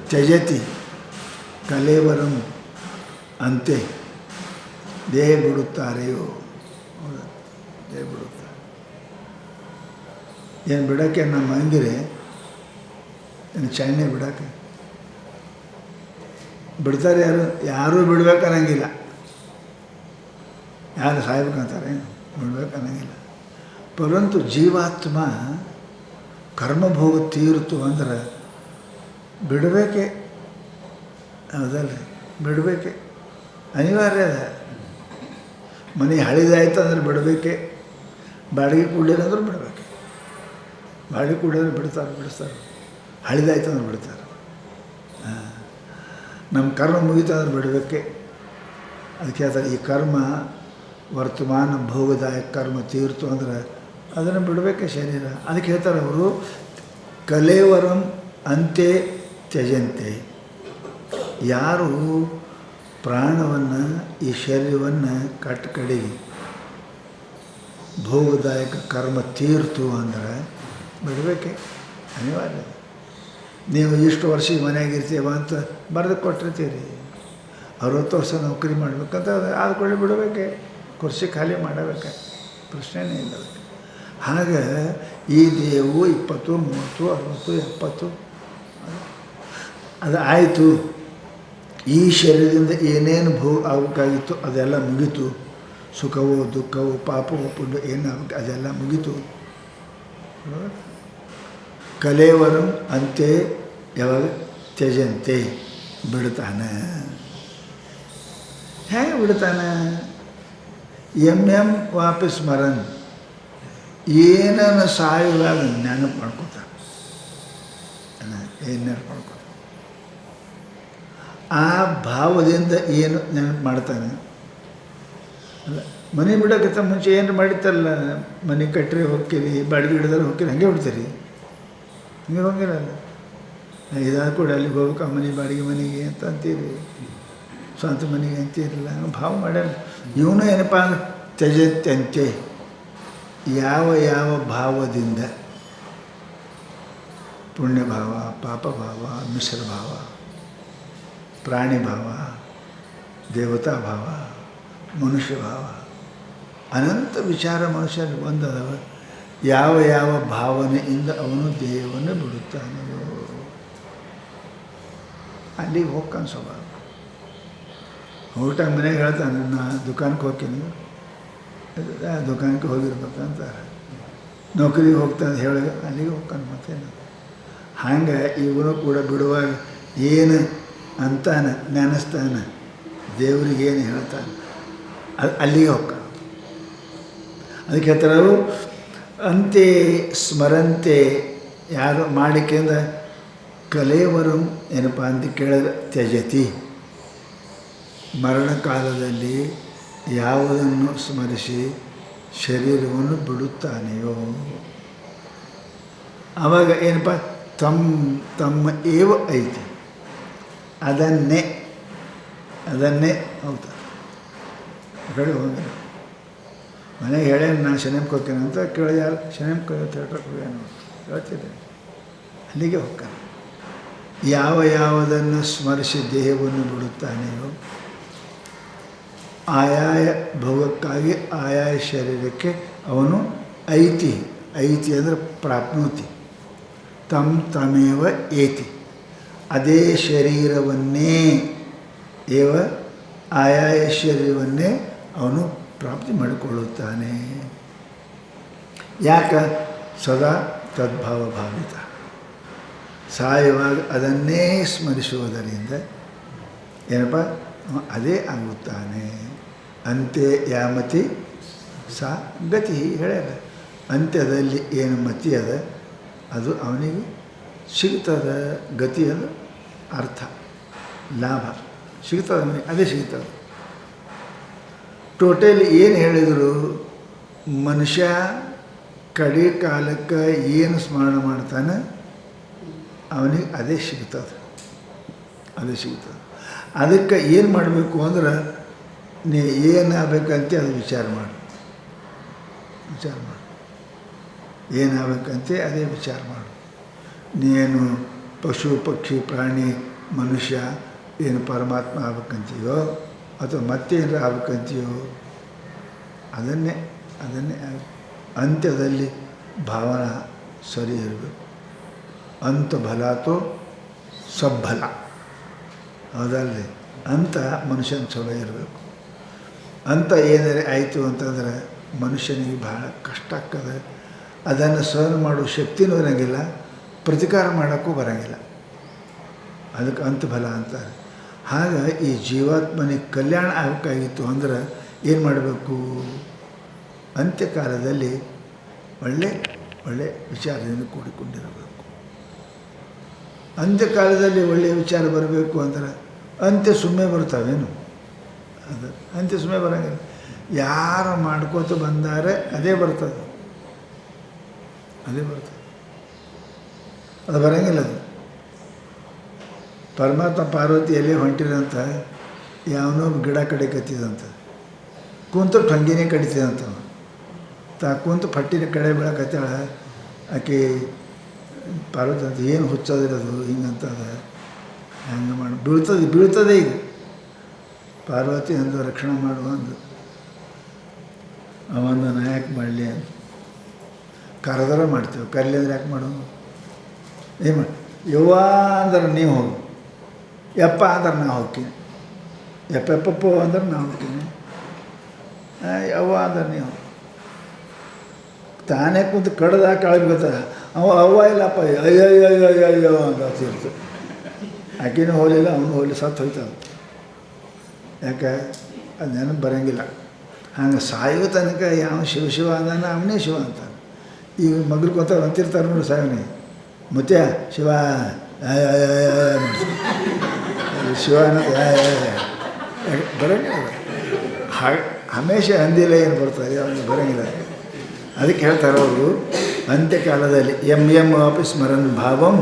ತ್ಯಜತಿ ಕಲೇವರಂ ಅಂತೆ, ದೇಹ ಬಿಡುತ್ತಾರೆಯೋ, ದೇಹ ಬಿಡುತ್ತಾರೆ. ಏನು ಬಿಡೋಕ್ಕೆ ನಮ್ಮ ಹಂಗಿರೆ ಏನು ಚೈನೆ ಬಿಡೋಕ್ಕೆ ಬಿಡ್ತಾರೆ? ಯಾರೂ ಬಿಡ್ಬೇಕನ್ನಂಗಿಲ್ಲ. ಯಾರು ಸಾಯ್ಬೇಕಂತಾರೆ, ಬಿಡ್ಬೇಕನ್ನಂಗಿಲ್ಲ. ಪರಂತು ಜೀವಾತ್ಮ ಕರ್ಮಭೋಗ ತೀರ್ತು ಅಂದ್ರೆ ಬಿಡಬೇಕೆ, ಹೌದಲ್ರಿ? ಬಿಡಬೇಕೆ, ಅನಿವಾರ್ಯ ಅದ. ಮನೆ ಹಳಿದಾಯ್ತು ಅಂದ್ರೆ ಬಿಡಬೇಕೆ, ಬಾಡಿಗೆ ಕೊಡಲಿಲ್ಲ ಅಂದ್ರೆ ಬಿಡಬೇಕೆ. ಬಾಡಿಗೆ ಕೊಡಿದ್ರೆ ಬಿಡಿಸ್ತಾರೆ, ಹಳಿದಾಯ್ತು ಅಂದ್ರೆ ಬಿಡ್ತಾರೆ. ನಮ್ಮ ಕರ್ಮ ಮುಗಿತು ಅಂದ್ರೆ ಬಿಡಬೇಕೆ. ಅದಕ್ಕೆ ಹೇಳ್ತಾರೆ, ಈ ಕರ್ಮ ವರ್ತಮಾನ ಭೋಗದಾಯಕ ಕರ್ಮ ತೀರ್ತು ಅಂದ್ರೆ ಅದನ್ನು ಬಿಡಬೇಕೆ ಶರೀರ. ಅದಕ್ಕೆ ಹೇಳ್ತಾರೆ ಅವರು, ಕಲೇವರಂ ಅಂತೆ ತ್ಯಜಂತೆ. ಯಾರು ಪ್ರಾಣವನ್ನು ಈ ಶರೀರವನ್ನು ಕಡೆಗೆ ಭೋಗದಾಯಕ ಕರ್ಮ ತೀರ್ತು ಅಂದ್ರೆ ಬಿಡಬೇಕೆ, ಅನಿವಾರ್ಯ. ನೀವು ಇಷ್ಟು ವರ್ಷ ಮನೆಯಾಗಿರ್ತೀವ ಅಂತ ಬರೆದು ಕೊಟ್ಟಿರ್ತೀರಿ, 60 ವರ್ಷ ನೌಕರಿ ಮಾಡಬೇಕಂತ ಆದ ಕೂಡಲೇ ಬಿಡಬೇಕೆ, ಕುರ್ಚಿ ಖಾಲಿ ಮಾಡಬೇಕೆ, ಪ್ರಶ್ನೆನೇ ಇಲ್ಲ ಅದಕ್ಕೆ. ಹಾಗೆ ಈ ದೇಹವು 20, 30, 60, 70 ಅದು ಆಯಿತು. ಈ ಶರೀರದಿಂದ ಏನೇನು ಭೋಗ ಆಗಬೇಕಾಗಿತ್ತು ಅದೆಲ್ಲ ಮುಗೀತು. ಸುಖವೋ ದುಃಖವೋ ಪಾಪವೋ ಪುಣ್ಯ ಏನಾಗಬೇಕು ಅದೆಲ್ಲ ಮುಗೀತು. ಕಲೇವರಂ ಅಂತೆ ಯಾವಾಗ ತ್ಯಜಂತೆ, ಬಿಡ್ತಾನೆ. ಹೇಗೆ ಬಿಡ್ತಾನೆ? ಎಂ ವಾಪಸ್ ಸ್ಮರನ್, ಏನನ್ನು ಸಾಯುವಾಗ ನೆನಪು ಮಾಡ್ಕೊತಾನೆ. ಏನು ನೆನಪು ಮಾಡ್ಕೊತಾನೆ? ಆ ಭಾವದಿಂದ ಏನು ನೆನಪು ಮಾಡ್ತಾನೆ? ಅಲ್ಲ, ಮನೆ ಬಿಡೋಕ್ಕಿಂತ ಮುಂಚೆ ಏನು ಮಾಡಿತ್ತಲ್ಲ, ಮನೆ ಕಟ್ಟರೆ ಹೋಗ್ತೀರಿ, ಬಾಡಿಗೆ ಹಿಡಿದ್ರೆ ಹೋಗ್ತೀರಿ, ಹಂಗೆ ಬಿಡ್ತೀರಿ, ಹಂಗೆ ಹೋಗಿರಲ್ಲ. ಇದಾದ ಕೂಡ ಅಲ್ಲಿಗೆ ಹೋಗ್ಬೇಕು, ಆ ಮನೆ ಬಾಡಿಗೆ ಮನೆಗೆ ಅಂತ ಅಂತೀರಿ, ಸ್ವಂತ ಮನೆಗೆ ಅಂತೀರಲ್ಲ, ಭಾವ ಮಾಡ್ಯಾರ. ಇವನು ಏನಪ್ಪ ಅಂದ್ರೆ ತ್ಯಜತ್ಯಂತೆ, ಯಾವ ಭಾವದಿಂದ, ಪುಣ್ಯಭಾವ, ಪಾಪಭಾವ, ಮಿಶ್ರ ಭಾವ, ಪ್ರಾಣಿ ಭಾವ, ದೇವತಾ ಭಾವ, ಮನುಷ್ಯ ಭಾವ, ಅನಂತ ವಿಚಾರ ಮನುಷ್ಯನಿಗೆ ಬಂದದವ. ಯಾವ ಭಾವನೆಯಿಂದ ಅವನು ದೇಹವನ್ನು ಬಿಡುತ್ತಾನೆಯೋ ಅಲ್ಲಿಗೆ ಹೋಗ್ತಾನೆ. ಸ್ವಭಾವ ಊಟ ಮನೆಗೆ ಹೇಳ್ತಾನೆ, ನಾ ದುಕಾನಕ್ಕೆ ಹೋಗ್ತೀನಿ, ದುಕಾನಕ್ಕೆ ಹೋಗಿರ್ಬೇಕಂತ ನೌಕರಿಗೆ ಹೋಗ್ತಾನೆ ಹೇಳಿ ಅಲ್ಲಿಗೆ ಹೋಗ್ತಾನೆ ಮತ್ತೇನು. ಹಂಗೆ ಇವನು ಕೂಡ ಬಿಡುವಾಗ ಏನು ಅಂತಾನೆ ನೆನೆಸ್ತಾನೆ, ದೇವ್ರಿಗೆ ಏನು ಹೇಳ್ತಾನೆ ಅಲ್ಲಿಗೆ ಹೋಗ್ತಾನೆ. ಅದಕ್ಕೆ ಹೇಳ್ತಾರೆ ಅಂತೆ ಸ್ಮರಂತೆ ಯಾರು ಮಾಡಿಕೆಂದ ಕಲೇವರಂ ಏನಪ್ಪ ಅಂತ ಕೇಳಿದ್ರೆ ತ್ಯಜತಿ, ಮರಣಕಾಲದಲ್ಲಿ ಯಾವುದನ್ನು ಸ್ಮರಿಸಿ ಶರೀರವನ್ನು ಬಿಡುತ್ತಾನೆಯೋ ಆವಾಗ ಏನಪ್ಪ ತಮ್ಮ ಏವ ಐತಿ ಅದನ್ನೇ ಹೋಗ್ತಾರೆ. ಆ ಕಡೆ ಹೋದ್ರೆ ಮನೆಗೆ ಹೇಳೇನು ನಾನು ಶನೇಮ್ಗೆ ಹೋಗ್ತೇನೆ ಅಂತ ಕೇಳಿ ಯಾರು ಶನೇಮ್ಗೆ ಏನು ಹೇಳ್ತಿದ್ದೆ, ಅಲ್ಲಿಗೆ ಹೋಗ್ತಾನೆ. ಯಾವುದನ್ನು ಸ್ಮರಿಸಿ ದೇಹವನ್ನು ಬಿಡುತ್ತಾನೆಯೋ ಆಯಾಯ ಭೋಗಕ್ಕಾಗಿ ಆಯಾಯ ಶರೀರಕ್ಕೆ ಅವನು ಐತಿ ಅಂದರೆ ಪ್ರಾಪ್ನೋತಿ, ತಮೇವ ಏತಿ, ಅದೇ ಶರೀರವನ್ನೇ ಆಯಾಯ ಶರೀರವನ್ನೇ ಅವನು ಪ್ರಾಪ್ತಿ ಮಾಡಿಕೊಳ್ಳುತ್ತಾನೆ. ಯಾಕೆ ಸದಾ ತದ್ಭಾವ ಭಾವಿತ, ಸಾಯುವಾಗ ಅದನ್ನೇ ಸ್ಮರಿಸುವುದರಿಂದ ಏನಪ್ಪ ಅದೇ ಆಗುತ್ತಾನೆ. ಅಂತ್ಯ ಯಾಮತಿ ಸಾ ಗತಿ ಹೇಳ್ಯಾರ, ಅಂತ್ಯದಲ್ಲಿ ಏನು ಮತಿ ಅದ ಅದು ಅವನಿಗೆ ಸಿಗ್ತದೆ. ಗತಿ ಅದು ಅರ್ಥ ಲಾಭ ಸಿಗ್ತದೆ ಅವನಿಗೆ, ಅದೇ ಸಿಗ್ತದೆ. ಟೋಟಲಿ ಏನು ಹೇಳಿದರು, ಮನುಷ್ಯ ಕಡೆ ಕಾಲಕ್ಕೆ ಏನು ಸ್ಮರಣೆ ಮಾಡ್ತಾನೆ ಅವನಿಗೆ ಅದೇ ಸಿಗ್ತದೆ. ಅದಕ್ಕೆ ಏನು ಮಾಡಬೇಕು ಅಂದ್ರೆ ನೀ ಏನಾಗಬೇಕಂತ ಅದು ವಿಚಾರ ಮಾಡು, ಏನಾಗಬೇಕಂತೆ ಅದೇ ವಿಚಾರ ಮಾಡು. ನೀನು ಪಶು ಪಕ್ಷಿ ಪ್ರಾಣಿ ಮನುಷ್ಯ ಏನು ಪರಮಾತ್ಮ ಆಗ್ಬೇಕಂತೀಯೋ ಅಥವಾ ಮತ್ತೇನಾರ ಆಗ್ಬೇಕಂತೀಯೋ ಅದನ್ನೇ ಅಂತ್ಯದಲ್ಲಿ ಭಾವನಾ ಸರಿ ಇರಬೇಕು. ಅಂತ ಭಲಾತೋ ಸಬ್ಬಲ, ಹೌದಲ್ರಿ? ಅಂತ ಮನುಷ್ಯನ ಚಲೋ ಇರಬೇಕು. ಅಂತ ಏನಾರೇ ಆಯಿತು ಅಂತಂದ್ರೆ ಮನುಷ್ಯನಿಗೆ ಭಾಳ ಕಷ್ಟ ಆಗ್ತದೆ. ಅದನ್ನು ಸಹನ ಮಾಡೋ ಶಕ್ತಿನೂ ಇರೋಂಗಿಲ್ಲ, ಪ್ರತಿಕಾರ ಮಾಡೋಕ್ಕೂ ಬರೋಂಗಿಲ್ಲ. ಅದಕ್ಕೆ ಅಂತಫಲ ಅಂತಾರೆ. ಹಾಗೆ ಈ ಜೀವಾತ್ಮನಿಗೆ ಕಲ್ಯಾಣ ಆಗಬೇಕಾಗಿತ್ತು ಅಂದ್ರೆ ಏನು ಮಾಡಬೇಕು? ಅಂತ್ಯಕಾಲದಲ್ಲಿ ಒಳ್ಳೆ ವಿಚಾರದಿಂದ ಕೂಡಿಕೊಂಡಿರಬೇಕು. ಅಂತ್ಯಕಾಲದಲ್ಲಿ ಒಳ್ಳೆಯ ವಿಚಾರ ಬರಬೇಕು ಅಂದ್ರೆ ಅಂತ್ಯ ಸುಮ್ಮನೆ ಬರ್ತಾವೇನು? ಅದು ಅಂತ್ಯ ಸುಮ್ಮನೆ ಬರೋಂಗಿಲ್ಲ. ಯಾರು ಮಾಡ್ಕೋತ ಬಂದಾರೆ ಅದೇ ಬರ್ತದೆ, ಅದು ಬರೋಂಗಿಲ್ಲ. ಅದು ಪರಮಾತ್ಮ ಪಾರ್ವತಿ ಎಲ್ಲಿ ಹೊಂಟಿರಂತ ಯಾವನೋ ಗಿಡ ಕಡಿಕತ್ತಿದಂತ, ಕುಂತು ಟಂಗಿನೇ ಕಡಿತಿದಂತ. ಕುಂತು ಪಟ್ಟಿನ ಕಡೆ ಬೆಳಕತ್ತಾಳ ಆಕೆ ಪಾರ್ವತಿ ಅಂತ. ಏನು ಹುಚ್ಚೋದಿರೋದು ಹಿಂಗಂತದ, ಹಂಗೆ ಮಾಡಿ ಬೀಳ್ತದೆ. ಈಗ ಪಾರ್ವತಿ ಅಂದು ರಕ್ಷಣೆ ಮಾಡುವ ಅಂದು ಅವಂದು ನಾ ಯಾಕೆ ಮಾಡಲಿ ಅಂತ ಕರೆದ್ರೆ ಮಾಡ್ತೇವೆ, ಕರಲಿ ಅಂದ್ರೆ ಯಾಕೆ ಮಾಡೋದು? ಏನು ಮಾಡಿ ಯವ್ವ ಅಂದ್ರೆ ನೀವು ಹೋಗಿ, ಯಪ್ಪ ಅಂದ್ರೆ ನಾ ಹೋಗ್ತೀನಿ, ಯಪ್ಪಪ್ಪ ಅಂದ್ರೆ ನಾ ಹೋಗ್ತೀನಿ, ಯವ್ವ ಅಂದ್ರೆ ನೀವು ತಾನೇ ಕುಂತು ಕಡ್ದಾಕ ಅಳ್ಬೇಕತ್ತ. ಅವ್ವ ಇಲ್ಲಪ್ಪ ಅಯ್ಯೋ ಅಂತ ಹತ್ತಿರ್ತು. ಆಕೆನೂ ಹೋಗಲಿಲ್ಲ, ಅವನು ಹೋಗಲಿ, ಸತ್ತು ಹೋಯ್ತದ. ಯಾಕೆ ಅದು ನೆನಪು ಬರೋಂಗಿಲ್ಲ. ಹಂಗೆ ಸಾಯುವ ತನಕ ಯಾವ ಶಿವ ಅಂದಾನ ಅವನೇ ಶಿವ ಅಂತಾನೆ. ಈಗ ಮಗಳು ಕೊತ್ತ ಅಂತಿರ್ತಾರೆ ನೋಡಿ ಸಾಯವನೇ, ಮುತ್ಯ ಶಿವ ಶಿವ ಅನ್ನೋದು ಬರೋಂಗಿಲ್ಲ. ಹಾಗೆ ಹಮೇಶ ಹಂದಿಲ್ಲ ಏನು ಬರ್ತಾರೆ, ಅವನು ಬರೋಂಗಿಲ್ಲ. ಅದಕ್ಕೆ ಹೇಳ್ತಾರೆ ಅವರು, ಅಂತ್ಯಕಾಲದಲ್ಲಿ ಎಂ ವಾಪಿ ಸ್ಮರನ್ ಭಾವಂ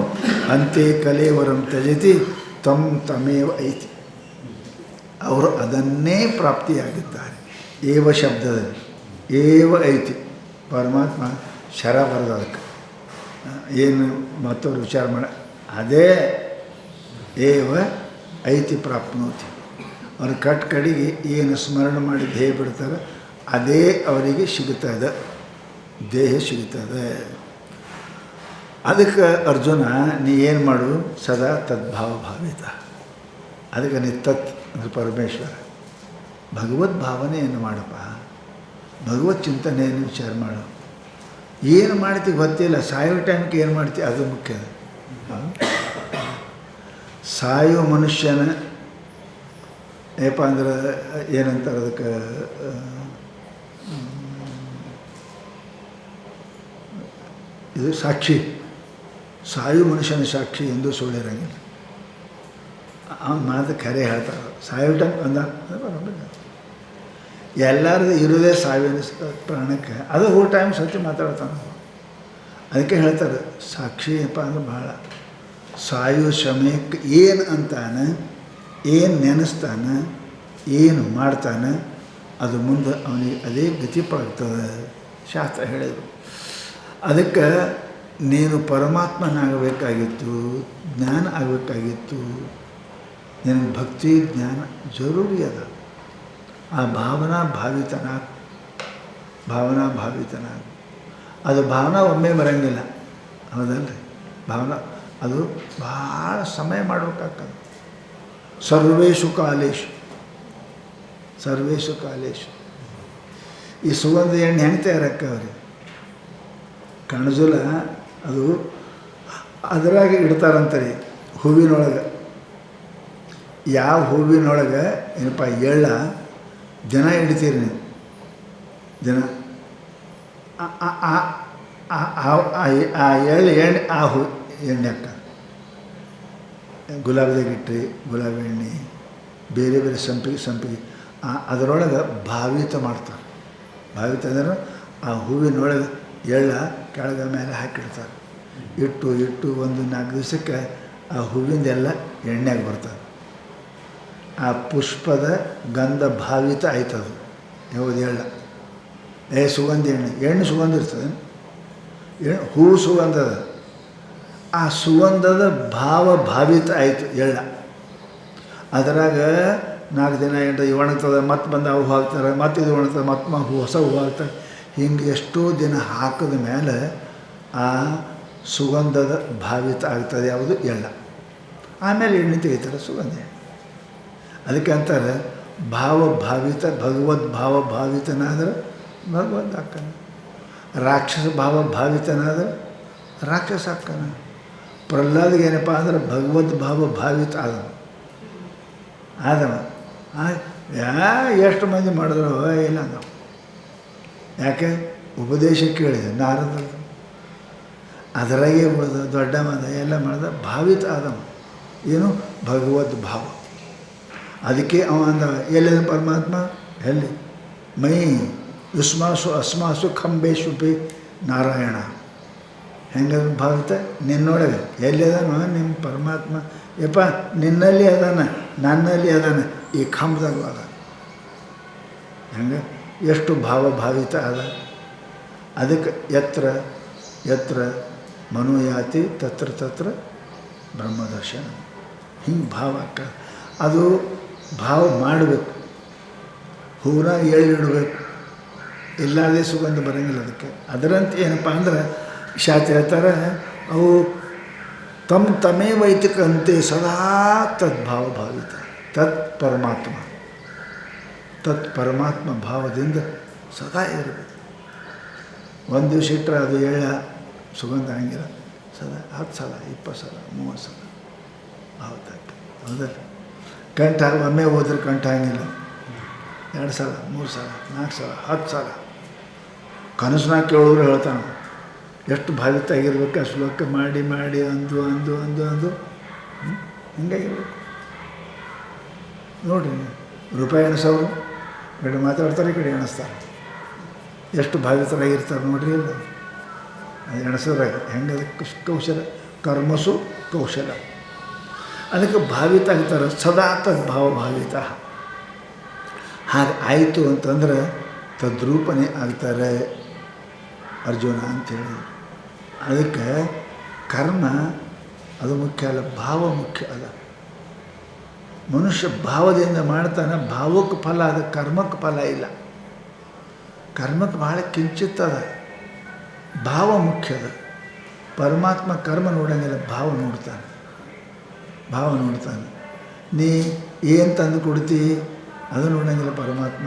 ಅಂತ್ಯ ಕಲೇವರಂ ತ್ಯಜತಿ ತಮೇವ ಐತಿ. ಅವರು ಅದನ್ನೇ ಪ್ರಾಪ್ತಿಯಾಗಿದ್ದಾರೆ. ಏವ ಶಬ್ದದಲ್ಲಿ ಏವ ಐತಿ, ಪರಮಾತ್ಮ ಶರ ಬರೋದು ಅದಕ್ಕೆ ಏನು ಮತ್ತವ್ರು ವಿಚಾರ ಮಾಡ ಅದೇ ಏವ ಐತಿ ಪ್ರಾಪ್ನೋತಿ. ಅವ್ರ ಕಡೆಗೆ ಏನು ಸ್ಮರಣೆ ಮಾಡಿ ದೇಹ ಬಿಡ್ತಾರೆ ಅದೇ ಅವರಿಗೆ ಸಿಗುತ್ತದೆ, ದೇಹ ಸಿಗುತ್ತದೆ. ಅದಕ್ಕೆ ಅರ್ಜುನ ನೀ ಏನು ಮಾಡು, ಸದಾ ತದ್ಭಾವ ಭಾವಿತ. ಅದಕ್ಕೆ ನೀ ತತ್ ಅಂದರೆ ಪರಮೇಶ್ವರ, ಭಗವದ್ ಭಾವನೆಯನ್ನು ಮಾಡಪ್ಪ, ಭಗವತ್ ಚಿಂತನೆಯನ್ನು ವಿಚಾರ ಮಾಡು. ಏನು ಮಾಡ್ತೀವಿ ಗೊತ್ತಿಲ್ಲ, ಸಾಯೋ ಟೈಮ್ಗೆ ಏನು ಮಾಡ್ತೀವಿ ಅದು ಮುಖ್ಯ. ಸಾಯೋ ಮನುಷ್ಯನ ಏನಪ್ಪ ಅಂದ್ರೆ ಏನಂತಾರೆ ಅದಕ್ಕೆ, ಇದು ಸಾಕ್ಷಿ. ಸಾಯು ಮನುಷ್ಯನ ಸಾಕ್ಷಿ ಎಂದು ಸುಳ್ಳಿರಂಗಿಲ್ಲ. ಅವ್ನು ಮಾತು ಖರೆ ಹೇಳ್ತಾರೆ. ಸಾಯೋ ಟೈಮ್ ಅಂದ ಎಲ್ಲರದು ಇರೋದೇ ಸಾವಿನ ಪ್ರಾಣಕ್ಕೆ, ಅದು ಹೂ ಟೈಮ್ ಸತ್ಯ ಮಾತಾಡ್ತಾನೆ. ಅದಕ್ಕೆ ಹೇಳ್ತಾರೆ ಸಾಕ್ಷಿ ಏನಪ್ಪ ಅಂದ್ರೆ ಭಾಳ ಸಾಯೋ ಸಮಯಕ್ಕೆ ಏನು ಅಂತಾನೆ, ಏನು ನೆನೆಸ್ತಾನೆ, ಏನು ಮಾಡ್ತಾನೆ, ಅದು ಮುಂದೆ ಅವನಿಗೆ ಅದೇ ಗತಿಪಾಗ್ತದೆ ಶಾಸ್ತ್ರ ಹೇಳಿದರು. ಅದಕ್ಕೆ ನೀನು ಪರಮಾತ್ಮನಾಗಬೇಕಾಗಿತ್ತು, ಜ್ಞಾನ ಆಗಬೇಕಾಗಿತ್ತು. ನಿನಗೆ ಭಕ್ತಿ ಜ್ಞಾನ ಜರೂರಿ ಅದ. ಆ ಭಾವನಾ ಭಾವಿತನಾಗ ಅದು ಭಾವನಾ ಒಮ್ಮೆ ಬರೋಂಗಿಲ್ಲ, ಹೌದಲ್ರಿ? ಭಾವನಾ ಅದು ಭಾಳ ಸಮಯ ಮಾಡಬೇಕಾಗ್ತದೆ. ಸರ್ವೇಷು ಕಾಲೇಶು ಈ ಸುಗಂಧ ಎಣ್ಣೆ ಹೆಂಗೆ ತಯಾರಾಕ್ಕವ್ರಿ? ಕಣಜುಲ ಅದು ಅದರಾಗ ಇಡ್ತಾರಂತಾರೆ ಹೂವಿನೊಳಗೆ. ಯಾವ ಹೂವಿನೊಳಗೆ ಏನಪ್ಪ ಎಳ್ಳ ಜನ ಇಡ್ತೀರಿ ನೀವು, ಜನ ಆ ಎಳ್ಳು ಎಣ್ಣೆ ಆ ಎಣ್ಣೆ ಹಾಕ ಗುಲಾಬ್ದಾಗ ಇಟ್ರಿ, ಗುಲಾಬಿ ಎಣ್ಣೆ ಬೇರೆ ಬೇರೆ ಸಂಪಿಗೆ ಅದರೊಳಗೆ ಭಾವಿತ ಮಾಡ್ತಾರೆ. ಭಾವಿತ ಅಂದ್ರೆ ಆ ಹೂವಿನೊಳಗೆ ಎಳ್ಳ ಕೆಳಗೆ ಮೇಲೆ ಹಾಕಿಡ್ತಾರೆ. ಇಟ್ಟು ಒಂದು 4 ದಿವಸಕ್ಕೆ ಆ ಹೂವಿಂದೆಲ್ಲ ಎಣ್ಣೆಗೆ ಬರ್ತದೆ. ಆ ಪುಷ್ಪದ ಗಂಧ ಭಾವಿತ ಆಯ್ತದು. ಯಾವುದು ಎಳ್ಳ ಸುಗಂಧ ಎಣ್ಣೆ ಸುಗಂಧ ಇರ್ತದೆ, ಹೂವು ಸುಗಂಧದ. ಆ ಸುಗಂಧದ ಭಾವಿತ ಆಯಿತು ಎಳ್ಳ. ಅದರಾಗ 4 ದಿನ ಇದು ಒಣಗ್ತದೆ, ಮತ್ತೆ ಬಂದು ಹೂವು ಹಾಕ್ತಾರೆ, ಮತ್ತು ಇದು ಒಣಗ್ತದೆ, ಮತ್ತೆ ಹೊಸ ಹೂವು ಹಾಕ್ತಾರೆ. ಹಿಂಗೆ ಎಷ್ಟೋ ದಿನ ಹಾಕಿದ ಮೇಲೆ ಆ ಸುಗಂಧದ ಭಾವಿತ ಆಗ್ತದೆ ಯಾವುದು ಎಳ್ಳ. ಆಮೇಲೆ ಎಣ್ಣೆ ತೆಗಿತಾರೆ ಸುಗಂಧ ಎಣ್ಣೆ. ಅದಕ್ಕೆ ಅಂತಾರೆ ಭಾವಿತ ಭಗವದ್ಭಾವಿತನಾದ್ರೆ ಭಗವಂತ ಹಾಕ್ತಾನೆ, ರಾಕ್ಷಸ ಭಾವಿತನಾದ್ರೆ ರಾಕ್ಷಸ ಹಾಕ್ತಾನೆ. ಪ್ರಹ್ಲಾದ್ಗೆ ಏನಪ್ಪ ಅಂದ್ರೆ ಭಗವದ್ಭಾವಿತ ಆದವ ಎಷ್ಟು ಮಂದಿ ಮಾಡಿದ್ರು ಇಲ್ಲ ನಾವು. ಯಾಕೆ ಉಪದೇಶ ಕೇಳಿದೆ ನಾರದ, ಅದರಾಗೆ ಉಳಿದ ದೊಡ್ಡ ಮದ ಎಲ್ಲ ಮಾಡಿದ ಭಾವಿತ ಆದವ. ಏನು ಭಗವದ್ಭಾವ. ಅದಕ್ಕೆ ಅವ ಅಂದ ಎಲ್ಲಿದೆ ಪರಮಾತ್ಮ? ಎಲ್ಲಿ? ಮೈ ಅಸ್ಮಾಸು ಖಂಬೇಶು ಪಿ ನಾರಾಯಣ. ಹೆಂಗೆ ಭಾವಿತ? ನಿನ್ನೊಳಗೆ ಎಲ್ಲಿದಾನ ನಿಮ್ಮ ಪರಮಾತ್ಮ? ಯಪ್ಪ ನಿನ್ನಲ್ಲಿ ಅದಾನ, ನನ್ನಲ್ಲಿ ಅದಾನ, ಈ ಖಂಬದಾಗ ಅದ. ಹೆಂಗೆ ಎಷ್ಟು ಭಾವಿತ ಅದ. ಅದಕ್ಕೆ ಯತ್ರ ಮನೋಯಾತಿ ತತ್ರ ಬ್ರಹ್ಮದರ್ಶನ. ಹಿಂಗೆ ಭಾವ ಅಕ್ಕ ಅದು ಭಾವ ಮಾಡಬೇಕು. ಹೂರ ಎಳ್ಳಿಡಬೇಕು, ಇಲ್ಲಾದೇ ಸುಗಂಧ ಬರೋಂಗಿಲ್ಲ ಅದಕ್ಕೆ. ಅದರಂತೆ ಏನಪ್ಪ ಅಂದ್ರೆ ಶಾಸ್ತ್ರ ಹೇಳ್ತಾರೆ, ಅವು ತಮೇ ವೈತಿಕಂತೆ ಸದಾ ಭಾವಿತ ಪರಮಾತ್ಮ ಭಾವದಿಂದ ಸದಾ ಇರಬೇಕು. ಒಂದು ದಿವಸ ಇಟ್ಟರೆ ಅದು ಎಳ್ಳ ಸುಗಂಧ ಹಂಗಿಲ್ಲ, ಸದಾ 10 ಸಲ 20 ಸಲ 30 ಸಲ ಭಾವತಾಗ್ತದೆ. ಹೌದಲ್ಲ? ಕಂಠ ಒಮ್ಮೆ ಹೋದ್ರೆ ಕಂಠ ಹಂಗಿಲ್ಲ, 2 ಸಲ 3 ಸಲ 4 ಸಲ 10 ಸಲ ಕನಸನಾಗ ಕೇಳೋರು ಹೇಳ್ತಾನೆ ಎಷ್ಟು ಭಾವಿತ ಆಗಿರ್ಬೇಕು. ಆ ಶ್ಲೋಕ ಮಾಡಿ ಅಂದು ಹಿಂಗಾಗಿರ್ಬೇಕು. ನೋಡಿರಿ, ರೂಪಾಯಿ ಎಣಿಸೋರು ಈ ಕಡೆ ಮಾತಾಡ್ತಾರೆ, ಈ ಕಡೆ ಎಣಿಸ್ತಾರೆ. ಎಷ್ಟು ಭಾವಿತರಾಗಿರ್ತಾರೆ ನೋಡ್ರಿ. ಇಲ್ಲ ಅದು ಎಣಿಸೋದ್ರಾಗ ಹೆಂಗೆ ಅದಕ್ಕೆ ಕೌಶಲ, ಕರ್ಮಸು ಕೌಶಲ. ಅದಕ್ಕೆ ಭಾವಿತ ಆಗ್ತಾರೆ, ಸದಾ ಭಾವಿತ. ಹಾಗೆ ಆಯಿತು ಅಂತಂದ್ರೆ ತದ್ರೂಪನೇ ಆಗ್ತಾರೆ ಅರ್ಜುನ ಅಂಥೇಳಿ. ಅದಕ್ಕೆ ಕರ್ಮ ಅದು ಮುಖ್ಯ ಅಲ್ಲ, ಭಾವ ಮುಖ್ಯ ಅಲ್ಲ. ಮನುಷ್ಯ ಭಾವದಿಂದ ಮಾಡ್ತಾನೆ, ಭಾವಕ್ಕೆ ಫಲ ಅದ, ಕರ್ಮಕ್ಕೆ ಫಲ ಇಲ್ಲ. ಕರ್ಮಕ್ಕೆ ಭಾಳ ಕಿಂಚಿತ್ತದ, ಭಾವ ಮುಖ್ಯ ಅದ. ಪರಮಾತ್ಮ ಕರ್ಮ ನೋಡಂಗಿಲ್ಲ, ಭಾವ ನೋಡ್ತಾನೆ. ನೀ ಏನು ತಂದು ಕೊಡ್ತಿ ಅದು ನೋಡಂಗಿಲ್ಲ ಪರಮಾತ್ಮ,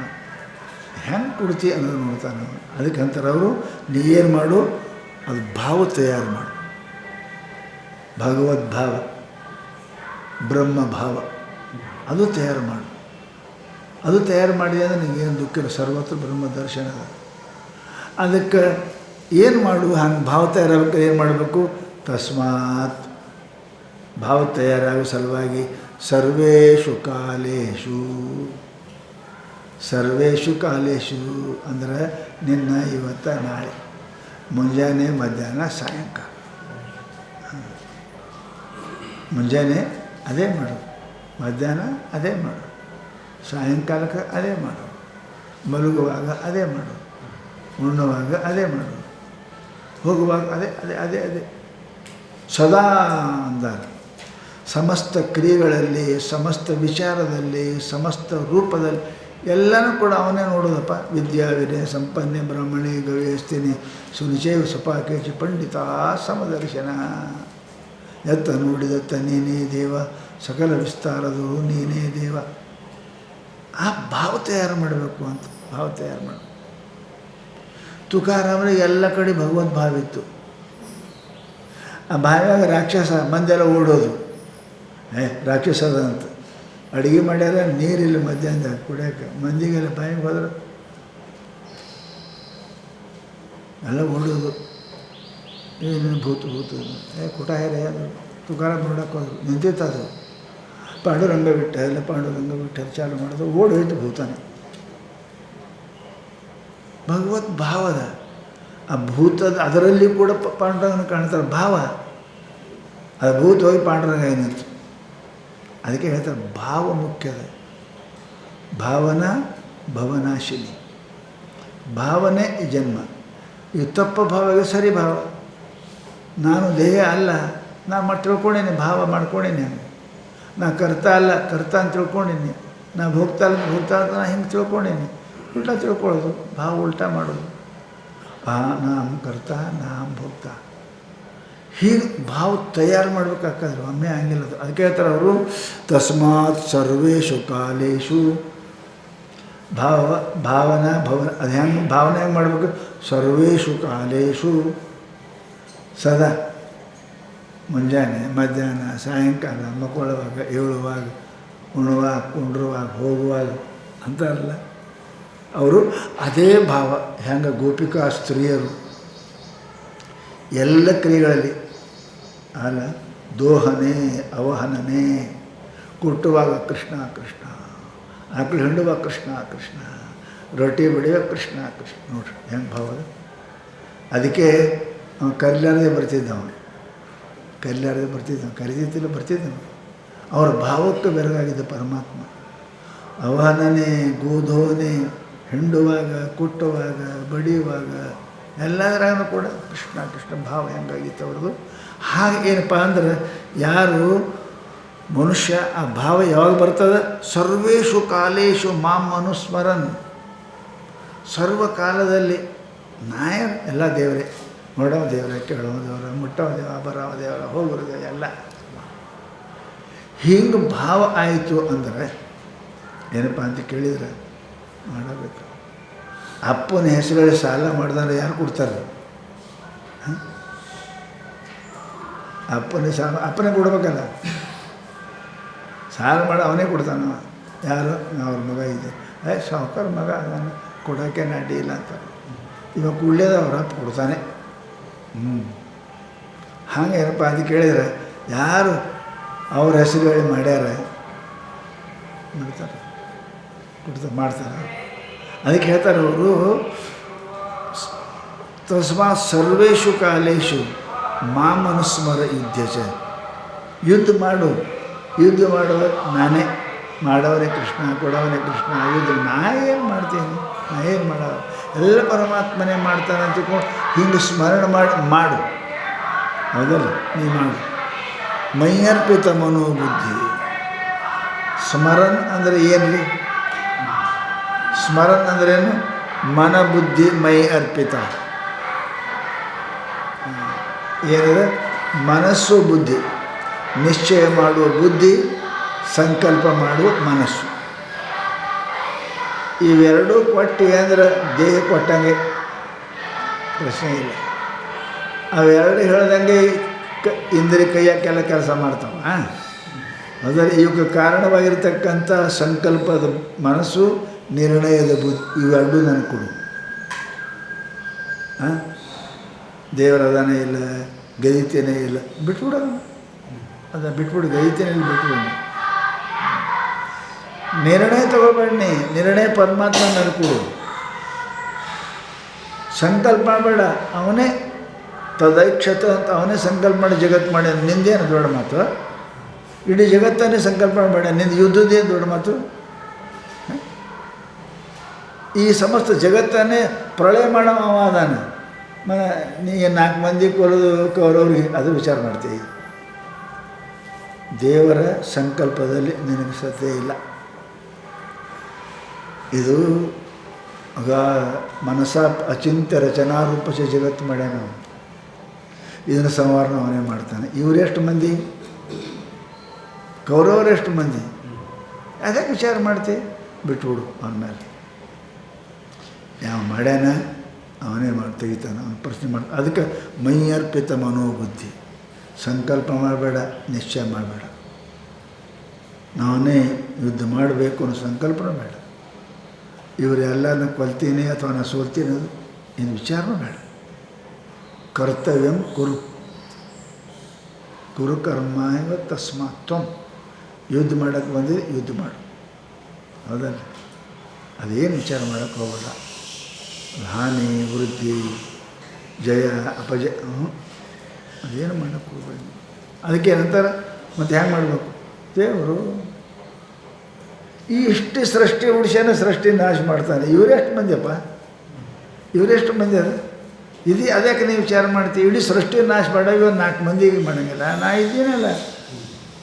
ಹೆಂಗೆ ಕೊಡ್ತಿ ಅನ್ನೋದು ನೋಡ್ತಾನೆ. ಅದಕ್ಕೆ ಅಂತಾರೆ ಅವರು, ನೀ ಏನು ಮಾಡು ಅದು ಭಾವ ತಯಾರು ಮಾಡು. ಭಗವದ್ಭಾವ, ಬ್ರಹ್ಮಭಾವ ಅದು ತಯಾರು ಮಾಡು. ಅದು ತಯಾರು ಮಾಡಿದೆ ಅಂದರೆ ನಿಮಗೇನು ದುಃಖ ಇಲ್ಲ. ಸರ್ವತ್ರ ಬ್ರಹ್ಮ ದರ್ಶನದ. ಅದಕ್ಕೆ ಏನು ಮಾಡು, ಹಂಗೆ ಭಾವ ತಯಾರಾಗಬೇಕು. ಏನು ಮಾಡಬೇಕು? ತಸ್ಮಾತ್ ಭಾವ ತಯಾರಾಗೋ ಸಲುವಾಗಿ ಸರ್ವೇಷು ಕಾಲೇಷು, ಸರ್ವೇಷು ಕಾಲೇಷು ಅಂದರೆ ನಿನ್ನ, ಇವತ್ತು, ನಾಳೆ, ಮುಂಜಾನೆ, ಮಧ್ಯಾಹ್ನ, ಸಾಯಂಕಾಲ. ಮುಂಜಾನೆ ಅದೇ ಮಾಡು, ಮಧ್ಯಾಹ್ನ ಅದೇ ಮಾಡು, ಸಾಯಂಕಾಲಕ್ಕೆ ಅದೇ ಮಾಡು, ಮಲಗುವಾಗ ಅದೇ ಮಾಡು, ಉಣ್ಣುವಾಗ ಅದೇ ಮಾಡು, ಹೋಗುವಾಗ ಅದೇ ಅದೇ ಅದೇ ಅದೇ ಸದಾ ಅಂದಾಗ ಸಮಸ್ತ ಕ್ರಿಯೆಗಳಲ್ಲಿ, ಸಮಸ್ತ ವಿಚಾರದಲ್ಲಿ, ಸಮಸ್ತ ರೂಪದಲ್ಲಿ ಎಲ್ಲನೂ ಕೂಡ ಅವನೇ ನೋಡೋದಪ್ಪ. ವಿದ್ಯಾ ವಿನಯ ಸಂಪನ್ನೆ ಬ್ರಹ್ಮಣಿ ಗವ್ಯಸ್ತಿನಿ ಸುನಿಚೈವ ಸಪಾಕೇಚಿ ಪಂಡಿತ ಸಮದರ್ಶನ. ಎತ್ತ ನೋಡಿದತ್ತ ನೀನೇ ದೇವ, ಸಕಲ ವಿಸ್ತಾರದು ನೀನೇ ದೇವ. ಆ ಭಾವ ತಯಾರು ಮಾಡಬೇಕು ಅಂತ. ಭಾವ ತಯಾರು ಮಾಡು. ತುಕಾರಾಮನಿಗೆ ಎಲ್ಲ ಕಡೆ ಭಗವದ್ ಭಾವ ಇತ್ತು. ಆ ಭಾವ್ಯಾಗ ರಾಕ್ಷಸ, ಮಂದೆಲ್ಲ ಓಡೋದು. ರಾಕ್ಷಸದ ಅಂತ ಅಡುಗೆ ಮಾಡ್ಯಾರ, ನೀರಿಲ್ಲ ಮಧ್ಯಾಹ್ನದಾಗ ಕುಡಿಯೋಕೆ, ಮಂದಿಗೆಲ್ಲ ಬಾಯಿಗೆ ಹೋದ್ರೆ ಎಲ್ಲ ಓಡೋದು. ಏನೇನು ಭೂತು ಕುಟಾಯರೇ ಅದು. ತುಕಾರಾಮ್ ನೋಡೋಕೆ ಹೋದ್ರು, ನಿಂತಿತ್ತದು. ಪಾಂಡುರಂಗ ಬಿಟ್ಟ, ಎಲ್ಲ ಪಾಂಡುರಂಗ ಬಿಟ್ಟ ಚಾಲು ಮಾಡೋದು, ಓಡಿ ಹೋಯ್ತು ಭೂತಾನೆ. ಭಗವತ್ ಭಾವದ ಆ ಭೂತದ ಅದರಲ್ಲಿ ಕೂಡ ಪಾಂಡುರಂಗನ ಕಾಣ್ತಾರೆ ಭಾವ. ಅದು ಭೂತ ಹೋಗಿ ಪಾಂಡುರಂಗ ಏನಿತ್ತು. ಅದಕ್ಕೆ ಹೇಳ್ತಾರೆ ಭಾವ ಮುಖ್ಯದ. ಭಾವನಾ ಭವನಾಶಿನಿ. ಭಾವನೆ ಈ ಜನ್ಮ. ಇದು ತಪ್ಪ ಭಾವ, ಸರಿ ಭಾವ. ನಾನು ದೇಹ ಅಲ್ಲ, ನಾನು ತಿಳ್ಕೊಂಡೇನೆ, ಭಾವ ಮಾಡ್ಕೊಂಡೇನೆ. ನಾ ಕರ್ತ ಅಲ್ಲ, ಕರ್ತ ಅಂತ ತಿಳ್ಕೊಂಡೀನಿ. ನಾ ಭೋಗ್ತಾ ಅಲ್ಲ, ಭೋಗ್ತಾ ಅಂತ ನಾ ಹಿಂಗೆ ತಿಳ್ಕೊಂಡೀನಿ. ಉಲ್ಟಾ ತಿಳ್ಕೊಳ್ಳೋದು, ಭಾವ ಉಲ್ಟಾ ಮಾಡೋದು. ನಾಮ್ ಕರ್ತ ನಾಮ್ ಭೋಗ್ತಾ. ಹೀಗೆ ಭಾವ ತಯಾರು ಮಾಡ್ಬೇಕಾಗ್ತದೆ. ಒಮ್ಮೆ ಹಂಗಿಲ್ಲ. ಅದಕ್ಕೆ ಹೇಳ್ತಾರೆ ಅವರು, ತಸ್ಮಾತ್ ಸರ್ವೇಷು ಕಾಲೇಷು ಭಾವನಾ ಭವನ. ಅದು ಹೆಂಗೆ ಭಾವನೆ ಹೆಂಗೆ ಮಾಡಬೇಕು? ಸರ್ವೇಷು ಕಾಲೇಷು ಸದಾ, ಮುಂಜಾನೆ, ಮಧ್ಯಾಹ್ನ, ಸಾಯಂಕಾಲ, ಮಕ್ಕಳುವಾಗ, ಏಳುವಾಗ, ಉಣ್ಣುವಾಗ, ಕುಂಡ್ರುವಾಗ, ಹೋಗುವಾಗ ಅಂತಾರಲ್ಲ ಅವರು. ಅದೇ ಭಾವ. ಹೆಂಗೆ ಗೋಪಿಕಾ ಸ್ತ್ರೀಯರು ಎಲ್ಲ ಕ್ರಿಯೆಗಳಲ್ಲಿ ಅಲ್ಲ, ದೋಹನೆ, ಅವಹನನೆ, ಕುಟ್ಟುವಾಗ ಕೃಷ್ಣ ಕೃಷ್ಣ, ಆಕಳು ಹಿಂಡುವಾಗ ಕೃಷ್ಣ ಕೃಷ್ಣ, ರೊಟ್ಟಿ ಬಡಿಯುವಾಗ ಕೃಷ್ಣ ಕೃಷ್ಣ. ನೋಡ್ರಿ ಹೆಂಗೆ ಭಾವ. ಅದಕ್ಕೆ ಅವನು ಕರಿಲಾರದೆ ಬರ್ತಿದ್ದ. ಅವನು ಕರಿಲಾರದೆ ಬರ್ತಿದ್ದ, ಕರಿತಿದ್ದಿಲ್ಲ ಬರ್ತಿದ್ದನು. ಅವರ ಭಾವಕ್ಕೆ ಬೆರಗಾಗಿದ್ದ ಪರಮಾತ್ಮ. ಅವಹನನೆ, ಗೋಧೋನೆ, ಹಿಂಡುವಾಗ, ಕುಟ್ಟುವಾಗ, ಬಡಿಯುವಾಗ ಎಲ್ಲದರಾಗೂ ಕೂಡ ಕೃಷ್ಣ ಕೃಷ್ಣ ಭಾವ ಹೆಂಗಾಗಿತ್ತು ಅವ್ರದ್ದು. ಹಾಗೆ ಏನಪ್ಪ ಅಂದ್ರೆ, ಯಾರು ಮನುಷ್ಯ ಆ ಭಾವ ಯಾವಾಗ ಬರ್ತದೆ? ಸರ್ವೇಷು ಕಾಲೇಷು ಮಾಂ ಅನುಸ್ಮರನ್. ಸರ್ವ ಕಾಲದಲ್ಲಿ ನಾಯ ಎಲ್ಲ ದೇವರೇ. ನೋಡೋ ದೇವರ, ಕೇಳೋ ದೇವರ, ಮುಟ್ಟೋ ದೇವ, ಬರೋ ದೇವರ, ಹೋಗೋ ದೇವ ಎಲ್ಲ. ಹಿಂಗೆ ಭಾವ ಆಯಿತು ಅಂದರೆ ಏನಪ್ಪ ಅಂತ ಕೇಳಿದರೆ ಮಾಡಬೇಕು. ಅಪ್ಪನ ಹೆಸರಲ್ಲಿ ಸಾಲ ಮಾಡಿದ್ರೆ ಯಾರು ಕೊಡ್ತಾರೆ? ಅಪ್ಪನೇ ಸಾಲ, ಅಪ್ಪನೇ ಕೊಡ್ಬೇಕಲ್ಲ. ಸಾಲ ಮಾಡಿ ಅವನೇ ಕೊಡ್ತಾನವ. ಯಾರು? ಅವ್ರ ಮಗ ಇದೆ, ಸಾವುಕಾರ ಮಗ ಅದನ್ನು ಕೊಡೋಕ್ಕೆ ಅಡ್ಡಿ ಇಲ್ಲ ಅಂತಾರೆ. ಇವಾಗ ಕುಳ್ಳೇದ ಅವ್ರ ಅಪ್ಪ ಕೊಡ್ತಾನೆ. ಹಾಗೆ ಏನಪ್ಪ ಅಂತ ಕೇಳಿದರೆ ಯಾರು ಅವ್ರ ಹೆಸರು ಹೇಳಿ ಮಾಡ್ಯಾರ ಮಾಡ್ತಾರೆ, ಮಾಡ್ತಾರೆ. ಅದಕ್ಕೆ ಹೇಳ್ತಾರೆ ಅವರು, ತಸ್ಮಾತ್ ಸರ್ವೇಷು ಕಾಲೇಷು ಮಾಂ ಅನುಸ್ಮರ ಯುದ್ಧಚ. ಯುದ್ಧ ಮಾಡು, ಯುದ್ಧ ಮಾಡುವ ನಾನೇ, ಮಾಡೋವನೇ ಕೃಷ್ಣ, ಕೊಡೋವನೇ ಕೃಷ್ಣ. ಯುದ್ಧ ನಾ ಏನು ಮಾಡ್ತೀನಿ? ನಾ ಏನು ಮಾಡೋ? ಎಲ್ಲ ಪರಮಾತ್ಮನೇ ಮಾಡ್ತಾನೆ ಅಂತ ತಿಳ್ಕೊಂಡು ಹಿಂಗೆ ಸ್ಮರಣ ಮಾಡು. ಹೌದಲ್ಲ? ನೀ ಮಾಡು. ಮೈಯರ್ಪಿತ ಮನೋಬುದ್ಧಿ. ಸ್ಮರನ್ ಅಂದರೆ ಏನು ರೀ? ಸ್ಮರನ್ ಅಂದ್ರೇನು? ಮನ ಬುದ್ಧಿ ಮೈ ಅರ್ಪಿತ. ಏನಿದೆ? ಮನಸ್ಸು ಬುದ್ಧಿ. ನಿಶ್ಚಯ ಮಾಡುವ ಬುದ್ಧಿ, ಸಂಕಲ್ಪ ಮಾಡುವ ಮನಸ್ಸು. ಇವೆರಡೂ ಕೊಟ್ಟು ಅಂದರೆ ದೇಹ ಕೊಟ್ಟಂಗೆ, ಪ್ರಶ್ನೆ ಇಲ್ಲ. ಅವೆರಡು ಹೇಳ್ದಂಗೆ ಇಂದ್ರಿ ಕೈಯಾಕೆಲ್ಲ ಕೆಲಸ ಮಾಡ್ತಾವ. ಅದರ ಇವಕ್ಕೆ ಕಾರಣವಾಗಿರ್ತಕ್ಕಂಥ ಸಂಕಲ್ಪದ ಮನಸ್ಸು, ನಿರ್ಣಯದ ಬುದ್ಧಿ, ಇವೆರಡೂ ನನಗೆ ಕೊಡು. ದೇವರ ಅದಾನೇ ಇಲ್ಲ, ಗದಿತೇನೇ ಇಲ್ಲ, ಬಿಟ್ಬಿಡೋಣ. ಅದನ್ನು ಬಿಟ್ಬಿಡು, ಗದಿತೇನೇ ಇಲ್ಲ, ಬಿಟ್ಬಿಡೋಣ. ನಿರ್ಣಯ ತಗೋಬೇಡಿ, ನಿರ್ಣಯ ಪರಮಾತ್ಮ ನನಗೆ ಕೊಡು. ಸಂಕಲ್ಪ ಮಾಡಬೇಡ, ಅವನೇ ತದೈಕ್ಷತ ಅಂತ ಅವನೇ ಸಂಕಲ್ಪ ಮಾಡಿ ಜಗತ್ತು ಮಾಡಿ. ನಿಂದೇನು ದೊಡ್ಡ ಮಾತು? ಇಡೀ ಜಗತ್ತನ್ನೇ ಸಂಕಲ್ಪ ಮಾಡಬೇಡ, ನಿಂದು ಯುದ್ಧದೇ ದೊಡ್ಡ ಮಾತು. ಈ ಸಮಸ್ತ ಜಗತ್ತನ್ನೇ ಪ್ರಳಯ ಮಾಡೋ ಅದಾನ. ನೀ 4 ಮಂದಿ ಕೊಲ್ಲೋದು ಕೌರವ್ರಿಗೆ ಅದು ವಿಚಾರ ಮಾಡ್ತೀವಿ. ದೇವರ ಸಂಕಲ್ಪದಲ್ಲಿ ನಿನಗೆ ಶ್ರದ್ಧೆ ಇಲ್ಲ. ಇದು ಆಗ ಮನಸ ಅಚಿಂತ್ಯ ರಚನಾರೂಪಸ ಜಗತ್ತು ಮಾಡ್ಯಾನ. ಇದನ್ನು ಸಂವಾರನ ಅವನೇ ಮಾಡ್ತಾನೆ. ಇವರೆಷ್ಟು ಮಂದಿ? ಕೌರವರೆಷ್ಟು ಮಂದಿ? ಅದಕ್ಕೆ ವಿಚಾರ ಮಾಡ್ತೀವಿ, ಬಿಟ್ಬಿಡು ಅವನ ಮೇಲೆ. ಯಾವ ಮಾಡ್ಯಾನ ಅವನೇ ಮಾಡಿ ತೆಗಿತಾನೆ, ಅವನು ಪ್ರಶ್ನೆ ಮಾಡ್ತಾನೆ. ಅದಕ್ಕೆ ಮೈಯರ್ಪಿತ ಮನೋಬುದ್ಧಿ. ಸಂಕಲ್ಪ ಮಾಡಬೇಡ, ನಿಶ್ಚಯ ಮಾಡಬೇಡ. ನಾನೇ ಯುದ್ಧ ಮಾಡಬೇಕು ಅನ್ನೋ ಸಂಕಲ್ಪನೂ ಬೇಡ. ಇವರೆಲ್ಲನ ಕೊಲ್ತೀನಿ ಅಥವಾ ನಾನು ಸೋಲ್ತೀನಿ ಅದು ಇನ್ನು ವಿಚಾರನೂ ಬೇಡ. ಕರ್ತವ್ಯಂ ಕುರು ಕರ್ಮ ಇವ ತಸ್ಮಾತ್ ತ್ವಂ. ಯುದ್ಧ ಮಾಡೋಕ್ಕೆ ಬಂದಿದೆ, ಯುದ್ಧ ಮಾಡು. ಹೌದಲ್ಲ? ಅದೇನು ವಿಚಾರ ಮಾಡೋಕ್ಕೆ ಹೋಗಲ್ಲ. ಹಾನಿ, ವೃದ್ಧಿ, ಜಯ, ಅಪಜಯ, ಅದೇನು ಮಾಡೋಕ್ಕೆ ಹೋಗಬೇಡಿ. ಅದಕ್ಕೆ ಏನಂತಾರೆ, ಮತ್ತು ಹ್ಯಾಂಗೆ ಮಾಡಬೇಕು? ದೇವರು ಈ ಇಷ್ಟು ಸೃಷ್ಟಿ ಉಳಿಸ್ಯಾನ, ಸೃಷ್ಟಿ ನಾಶ ಮಾಡ್ತಾನೆ. ಇವರೆಷ್ಟು ಮಂದಿಯಪ್ಪ? ಇವರೆಷ್ಟು ಮಂದಿ ಅದ? ಇದು ಅದಕ್ಕೆ ನೀವು ವಿಚಾರ ಮಾಡ್ತೀವಿ. ಇಡೀ ಸೃಷ್ಟಿ ನಾಶ ಮಾಡೋ ಇವತ್ತು 4 ಮಂದಿಗೆ ಮಾಡೋಂಗಿಲ್ಲ. ನಾ ಇದ್ದೀನಲ್ಲ,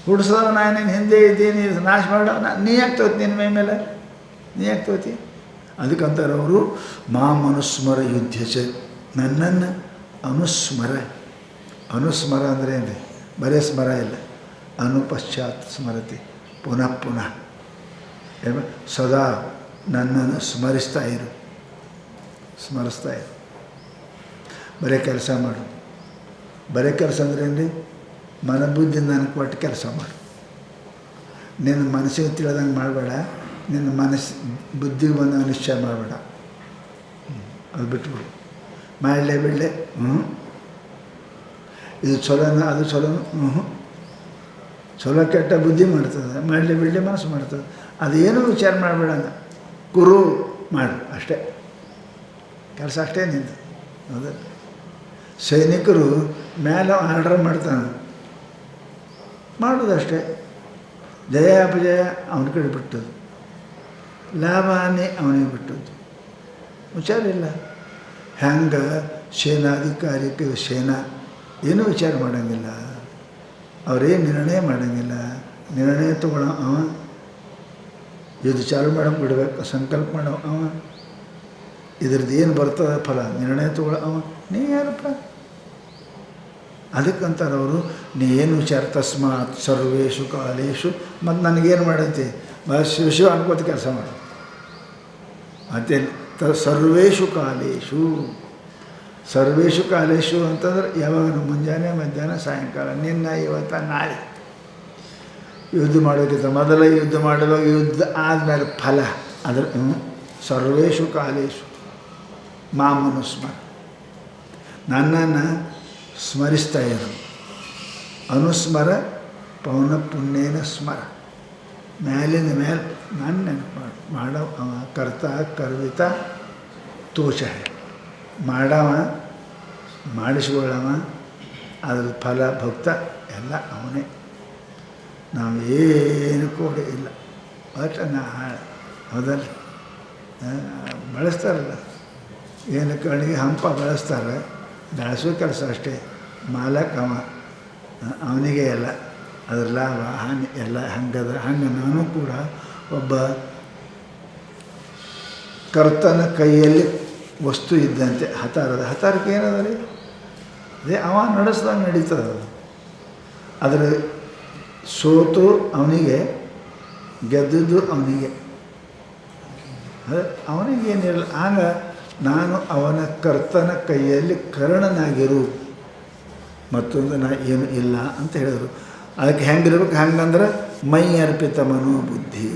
ಹುಡ್ಸೋದು ನಾನೇನು ಹಿಂದೆ ಇದ್ದೀನಿ, ನಾಶ ಮಾಡೋ ನೀ ಯಾಕೆ ತೋತಿ? ನಿನ್ನ ಮೈ ಮೇಲೆ ನೀ ಯಾಕೆ ತೋತಿ? ಅದಕ್ಕಂತಾರೆ ಅವರು, ಮಾಮನುಸ್ಮರ ಯುದ್ಧ ಚ, ನನ್ನನ್ನು ಅನುಸ್ಮರ. ಅನುಸ್ಮರ ಅಂದರೆ ಏನು? ಬರೇ ಸ್ಮರ ಇಲ್ಲ, ಅನುಪಶ್ಚಾತ್ ಸ್ಮರತಿ, ಪುನಃ ಪುನಃ ಏನು, ಸದಾ ನನ್ನನ್ನು ಸ್ಮರಿಸ್ತಾ ಇರು. ಬರೀ ಕೆಲಸ ಮಾಡು. ಬರೀ ಕೆಲಸ ಅಂದರೆ ಏನು? ಮನಬುದ್ಧಿ ನನಗೆ ಕೊಟ್ಟು ಕೆಲಸ ಮಾಡು. ನಿನ್ನ ಮನಸ್ಸಿಗೆ ತಿಳಿದಂಗೆ ಮಾಡಬೇಡ, ನಿನ್ನ ಮನಸ್ಸು ಬುದ್ಧಿಗೆ ಬಂದಾಗ ನಿಶ್ಚಯ ಮಾಡಬೇಡ. ಅದು ಬಿಟ್ಬಿಡು. ಮಾಡಲೇ ಬಿಡಲೆ, ಇದು ಚಲೋನ ಅದು ಚಲೋನು, ಚಲೋ ಕೆಟ್ಟ ಬುದ್ಧಿ ಮಾಡ್ತದೆ. ಮಾಡಲೇ ಬಿಡಲೆ ಮನಸ್ಸು ಮಾಡ್ತದೆ. ಅದೇನೂ ವಿಚಾರ ಮಾಡಬೇಡ, ಕುರು ಮಾಡು ಅಷ್ಟೇ. ಕೆಲಸ ಅಷ್ಟೇ ನಿಂದು. ಹೌದಲ್ಲ? ಸೈನಿಕರು ಮೇಲೆ ಆರ್ಡರ್ ಮಾಡ್ತಾನೆ, ಮಾಡೋದಷ್ಟೇ. ಜಯ ಅಪಜಯ ಅವನ ಕಡೆ ಬಿಟ್ಟದ್ದು, ಲಾಭ ಹಾನಿ ಅವನಿಗೆ ಬಿಟ್ಟದ್ದು. ವಿಚಾರ ಇಲ್ಲ. ಹೆಂಗೆ ಸೇನಾಧಿಕಾರಿಕ್ಕೆ ಸೇನಾ ಏನೂ ವಿಚಾರ ಮಾಡೋಂಗಿಲ್ಲ, ಅವರೇನು ನಿರ್ಣಯ ಮಾಡೋಂಗಿಲ್ಲ. ನಿರ್ಣಯ ತೊಗೊಳ್ಳೋ ಅವ, ಯುದ್ಧ ಚಾಲು ಮಾಡೋಕೆ ಬಿಡಬೇಕು, ಸಂಕಲ್ಪ ಮಾಡೋ ಅವ, ಇದ್ರದ್ದು ಏನು ಬರ್ತದೆ ಫಲ ನಿರ್ಣಯ ತೊಗೊಳ್ಳೋ ಅವ. ನೀ ಯಾರಪ್ಪ? ಅದಕ್ಕಂತಾರೆ ಅವರು, ನೀ ಏನು ವಿಚಾರ? ತಸ್ಮಾತ್ ಸರ್ವೇಷು ಕಾಲೇಶು. ಮತ್ತು ನನಗೇನು ಮಾಡೈತಿ? ಶಿವ ಅನ್ಕೋತ ಕೆಲಸ ಮಾಡು. ಮತ್ತೆ ಸರ್ವೇಷು ಕಾಲೇಶು. ಸರ್ವೇಷು ಕಾಲೇಶು ಅಂತಂದ್ರೆ ಯಾವಾಗ? ಮುಂಜಾನೆ, ಮಧ್ಯಾಹ್ನ, ಸಾಯಂಕಾಲ, ನಿನ್ನ, ಇವತ್ತು, ನಾಳೆ. ಯುದ್ಧ ಮಾಡೋಕ್ಕಿಂತ ಮೊದಲು ಯುದ್ಧ ಮಾಡಲು, ಯುದ್ಧ ಆದಮೇಲೆ ಫಲ. ಅದರ ಸರ್ವೇಷು ಕಾಲೇಶು ಮಾಮನುಸ್ಮರ. ನನ್ನನ್ನು ಸ್ಮರಿಸ್ತಾ ಇರು. ಅನುಸ್ಮರ ಪೌನ ಪುಣ್ಯನ ಸ್ಮರ. ಮೇಲಿನ ಮೇಲೆ ನಾನು ನೆನಪು ಮಾಡೋ ಅವ ಕರ್ತ ಕರ್ವಿತ ತೋಷ. ಮಾಡವ, ಮಾಡಿಸ್ಕೊಳ್ಳವ, ಅದ್ರ ಫಲ ಭಕ್ತ ಎಲ್ಲ ಅವನೇ. ನಾವೇನು ಕೂಡ ಇಲ್ಲ. ಬಟ್ ಹೌದಲ್ಲ? ಬಳಸ್ತಾರಲ್ಲ, ಏನು ಕಣ್ಣಿಗೆ ಹಂಪ ಬೆಳೆಸ್ತಾರೆ, ಬೆಳೆಸೋ ಕೆಲಸ ಅಷ್ಟೇ. ಮಾಲಕ್ ಅವ, ಅವನಿಗೆ ಎಲ್ಲ ಅದ್ರ ಲಾಭ ಹಾನಿ ಎಲ್ಲ ಹಂಗದ. ಹಂಗೆ ನಾನು ಕೂಡ ಒಬ್ಬ ಕರ್ತನ ಕೈಯಲ್ಲಿ ವಸ್ತು ಇದ್ದಂತೆ. ಹತಾರಕ್ಕೆ ಏನದ ರೀ? ಅದೇ ಅವ ನಡೆಸ್ದಂಗೆ ನಡೀತದೆ. ಅದರ ಸೋತು ಅವನಿಗೆ, ಗೆದ್ದದ್ದು ಅವನಿಗೆ. ಅವನಿಗೇನಿರಲ್ಲ. ಆಗ ನಾನು ಅವನ ಕರ್ತನ ಕೈಯಲ್ಲಿ ಕರ್ಣನಾಗಿರು. ಮತ್ತೊಂದು ನಾ ಏನು ಇಲ್ಲ ಅಂತ ಹೇಳಿದರು. ಅದಕ್ಕೆ ಹೆಂಗಿರ್ಬೇಕು? ಹೆಂಗಂದ್ರೆ ಮೈ ಅರ್ಪಿತ ಮನೋಬುದ್ಧಿ,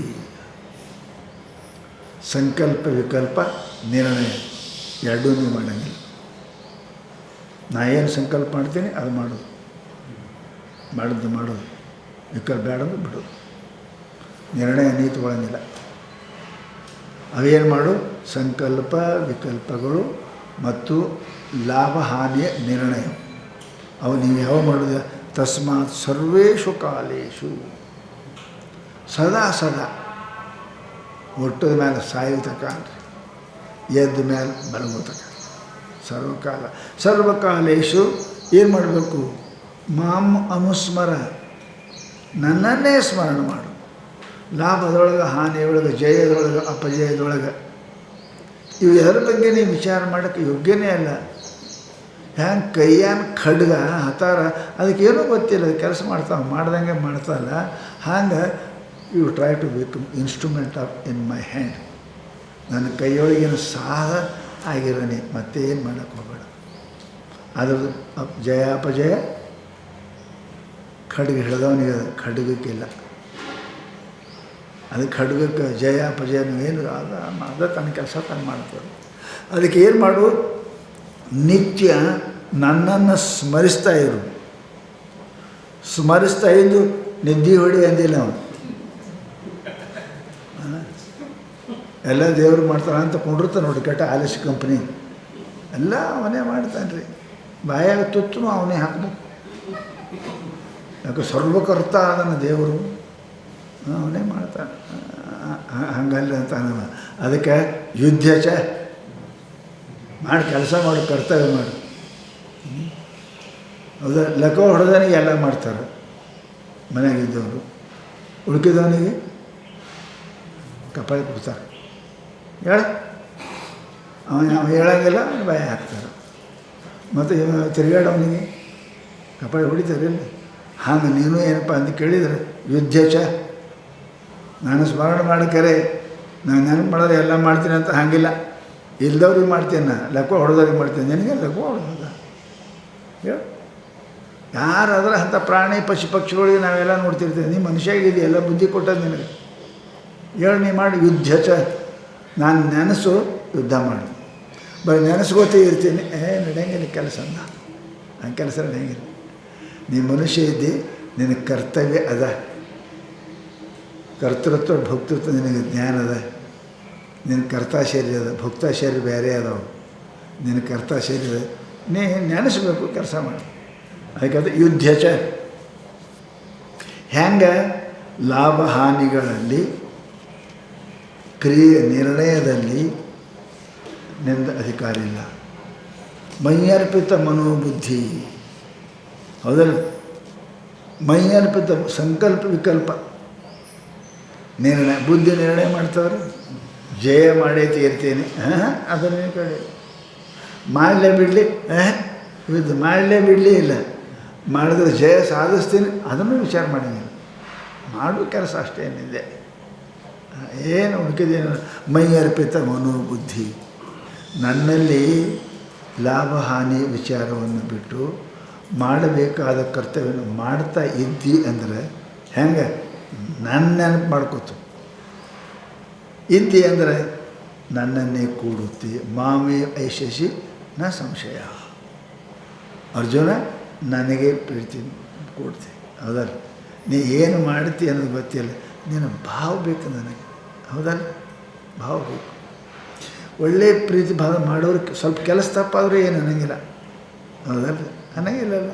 ಸಂಕಲ್ಪ ವಿಕಲ್ಪ ನಿರ್ಣಯ ಎರಡೂ ಮಾಡೋಂಗಿಲ್ಲ. ನಾ ಏನು ಸಂಕಲ್ಪ ಮಾಡ್ತೀನಿ ಅದು ಮಾಡೋದು, ಮಾಡೋದು, ವಿಕಲ್ಪ ಬೇಡದು ಬಿಡೋದು, ನಿರ್ಣಯ ನೀತಿ ಒಳಗಿಲ್ಲ. ಅವೇನು ಮಾಡು? ಸಂಕಲ್ಪ ವಿಕಲ್ಪಗಳು ಮತ್ತು ಲಾಭ ಹಾನಿಯ ನಿರ್ಣಯ ಅವು ನೀವು ಯಾವ ಮಾಡೋದು? ತಸ್ಮಾತ್ ಸರ್ವೇಷು ಕಾಲೇಶು ಸದಾ ಒಟ್ಟದ ಮೇಲೆ ಸಾಯುತಕ ಅಂದರೆ ಎದ್ದ ಮೇಲೆ ಬಲಗೋತಕ ಸರ್ವಕಾಲ ಸರ್ವಕಾಲೇಶು ಏನು ಮಾಡಬೇಕು? ಮಾಂ ಅನುಸ್ಮರ, ನನ್ನನ್ನೇ ಸ್ಮರಣೆ ಮಾಡು. ಲಾಭದೊಳಗೆ ಹಾನಿಯೊಳಗೆ ಜಯದೊಳಗೆ ಅಪಜಯದೊಳಗೆ ಇವು ಎಲ್ಲರ ಬಗ್ಗೆ ನೀವು ವಿಚಾರ ಮಾಡೋಕ್ಕೆ ಯೋಗ್ಯನೇ ಅಲ್ಲ. ಹ್ಯಾಂಗೆ ಕೈಯಾನ ಖಡ್ಗ ಹತಾರ ಅದಕ್ಕೇನೂ ಗೊತ್ತಿಲ್ಲ, ಕೆಲಸ ಮಾಡ್ದಂಗೆ ಮಾಡ್ತಾಯಿಲ್ಲ. ಹಂಗೆ you try to become instrument of in my hand. ನನ್ನ ಕೈಯೊಳಗಿನ ಸಾಧ ಆಗಿರೋನಿ, ಮತ್ತೇನು ಮಾಡೋಕ್ಕೆ ಹೋಗಬೇಡ. ಅದ್ರದ್ದು ಜಯ ಅಪಜಯ ಖಡ್ಗ ಹಿಡಿದವನಿಗೆ ಖಡ್ಗಕ್ಕಿಲ್ಲ. ಅದಕ್ಕೆ ಖಡ್ಗಕ್ಕೆ ಜಯ ಅಪಜಯನೂ ಏನು ಅದ ತನ್ನ ಕೆಲಸ ತಾನು ಮಾಡ್ತಾರೆ. ಅದಕ್ಕೆ ಏನು ಮಾಡು? ನಿತ್ಯ ನನ್ನನ್ನು ಸ್ಮರಿಸ್ತಾ ಇರು. ಸ್ಮರಿಸ್ತಾ ಇದ್ದು ನಿದ್ದೆ ಹೊಡಿ ಅಂದಿಲ್ಲ ಅವನು. ಎಲ್ಲ ದೇವರು ಮಾಡ್ತಾನೆ ಅಂತ ಕೊಂಡಿರ್ತಾನೆ ನೋಡಿ, ಕೆಟ್ಟ ಆಲಸ್ಯ ಕಂಪ್ನಿ ಎಲ್ಲ ಅವನೇ ಮಾಡ್ತಾನೆ ರೀ. ಬಾಯಾಗ ತುತ್ತು ಅವನೇ ಹಾಕ್ಬೇಕು. ಯಾಕೆ ಸರ್ವಕರ್ತ ಅದನ್ನು ದೇವರು ಅವನೇ ಮಾಡ್ತಾನೆ. ಹಂಗಲ್ಲ ಅಂತ ಅದಕ್ಕೆ ಯುದ್ಧ ಮಾಡಿ ಕೆಲಸ ಮಾಡಿ ಕರ್ತವ್ಯ ಮಾಡಿ. ಹೌದಾ? ಲಕೋ ಹೊಡೆದವನಿಗೆ ಎಲ್ಲ ಮಾಡ್ತಾರೆ ಮನೆಯಾಗಿದ್ದವರು, ಉಳ್ಕಿದವನಿಗೆ ಕಪಾಳಿ ಕೊಡ್ತಾರೆ. ಅವನು ಹೇಳಂಗಿಲ್ಲ, ಭಯ ಹಾಕ್ತಾರೆ. ಮತ್ತು ತಿರುಗಾಡವನಿಗೆ ಕಪಾಳಿ ಹೊಡಿತಾರಿಲ್ಲ. ಹಂಗೆ ನೀನು ಏನಪ್ಪ ಅಂತ ಕೇಳಿದರೆ ಯುದ್ಧ ನಾನು ಸ್ಮರಣೆ ಮಾಡಕರೆ ನಾನು ನೆನಪು ಮಾಡಿದ್ರೆ ಎಲ್ಲ ಮಾಡ್ತೀನಿ ಅಂತ ಹಾಗಿಲ್ಲ. ಇಲ್ದವ್ರಿಗೆ ಮಾಡ್ತೀನಿ, ನಾನು ಲಕ್ವ ಹೊಡೆದವ್ರಿಗೆ ಮಾಡ್ತೀನಿ. ನಿನಗೆ ಲಕ್ವ ಹೊಡೆದ ಹೇಳು? ಯಾರಾದ್ರೆ ಅಂಥ ಪ್ರಾಣಿ ಪಶುಗಳಿಗೆ ನಾವೆಲ್ಲ ನೋಡ್ತಿರ್ತೀವಿ. ನೀ ಮನುಷ್ಯಾಗಿದ್ದೀವಿ, ಎಲ್ಲ ಬುದ್ಧಿ ಕೊಟ್ಟದ್ದು ನಿನಗೆ. ಹೇಳು ನೀ ಮಾಡಿ ಯುದ್ಧ ನಾನು ನೆನೆಸು, ಯುದ್ಧ ಮಾಡು. ಬರೀ ನೆನೆಸ್ಕೋತೇ ಇರ್ತೀನಿ, ನಡೆಯಂಗಿಲ್ಲ ಕೆಲಸ. ಹಂಗೆ ಕೆಲಸ ನಡೆಯಂಗಿಲ್ಲ. ನೀ ಮನುಷ್ಯ ಇದ್ದಿ, ನಿನಗೆ ಕರ್ತವ್ಯ ಅದ. ಕರ್ತೃತ್ವ ಭಕ್ತೃತ್ವ ನಿನಗೆ ಜ್ಞಾನ ಅದ. ನಿನ್ನ ಕರ್ತಾಶರೀರ ಅದ, ಭಕ್ತಾಶರೀರ ಬೇರೆ ಅದಾವು. ನಿನ್ನ ಕರ್ತಾಶರೀರ ನೀ ನೆನೆಸ್ಬೇಕು, ಕೆಲಸ ಮಾಡಿ. ಅದಕ್ಕೆ ಯುದ್ಧ ಹೆಂಗೆ ಲಾಭ ಹಾನಿಗಳಲ್ಲಿ ಕ್ರಿಯೆ ನಿರ್ಣಯದಲ್ಲಿ ನಿಂದ ಅಧಿಕಾರ ಇಲ್ಲ. ಮೈಯರ್ಪಿತ ಮನೋಬುದ್ಧಿ, ಹೌದಲ್ಲ? ಮೈಯರ್ಪಿತ ಸಂಕಲ್ಪ ವಿಕಲ್ಪ ನಿರ್ಣಯ, ಬುದ್ಧಿ ನಿರ್ಣಯ ಮಾಡ್ತವ್ರೆ. ಜಯ ಮಾಡೇ ತೀರ್ತೀನಿ, ಅದನ್ನೇ ಕಡೆ ಮಾಡಲೇ ಬಿಡಲಿ, ಯುದ್ಧ ಮಾಡಲೇ ಬಿಡಲಿ ಇಲ್ಲ. ಮಾಡಿದ್ರೆ ಜಯ ಸಾಧಿಸ್ತೀನಿ, ಅದನ್ನು ವಿಚಾರ ಮಾಡೋಂಗಿಲ್ಲ. ಮಾಡೋ ಕೆಲಸ ಅಷ್ಟೇ ಏನಿದೆ. ಏನು ಹುಡುಕಿದೇನು? ಮೈ ಅರ್ಪಿತ ಮನೋಬುದ್ಧಿ, ನನ್ನಲ್ಲಿ ಲಾಭ ಹಾನಿ ವಿಚಾರವನ್ನು ಬಿಟ್ಟು ಮಾಡಬೇಕಾದ ಕರ್ತವ್ಯವನ್ನು ಮಾಡ್ತಾ ಇದ್ದಿ ಅಂದರೆ ಹೆಂಗೆ? ನನ್ನ ನೆನಪು ಮಾಡ್ಕೋತು ಇದ್ದಿ ಅಂದರೆ ನನ್ನನ್ನೇ ಕೂಡುತ್ತಿ. ಮಾಮೇ ಐಶಸಿ ನ ಸಂಶಯ. ಅರ್ಜುನ, ನನಗೆ ಪ್ರೀತಿ ಕೊಡ್ತಿ. ಹೌದಲ್ಲ? ನೀ ಏನು ಮಾಡ್ತಿ ಅನ್ನೋದು ಗೊತ್ತಿಲ್ಲ, ನೀನು ಭಾವ ಬೇಕು ನನಗೆ. ಹೌದಲ್ಲ? ಭಾವ ಬೇಕು. ಒಳ್ಳೆಯ ಪ್ರೀತಿ ಭಾವ ಮಾಡೋರಿಗೆ ಸ್ವಲ್ಪ ಕೆಲಸ ತಪ್ಪಾದರೂ ಏನು ಅನ್ನಂಗಿಲ್ಲ. ಹೌದಲ್ಲ? ಅನ್ನಂಗಿಲ್ಲಲ್ಲ.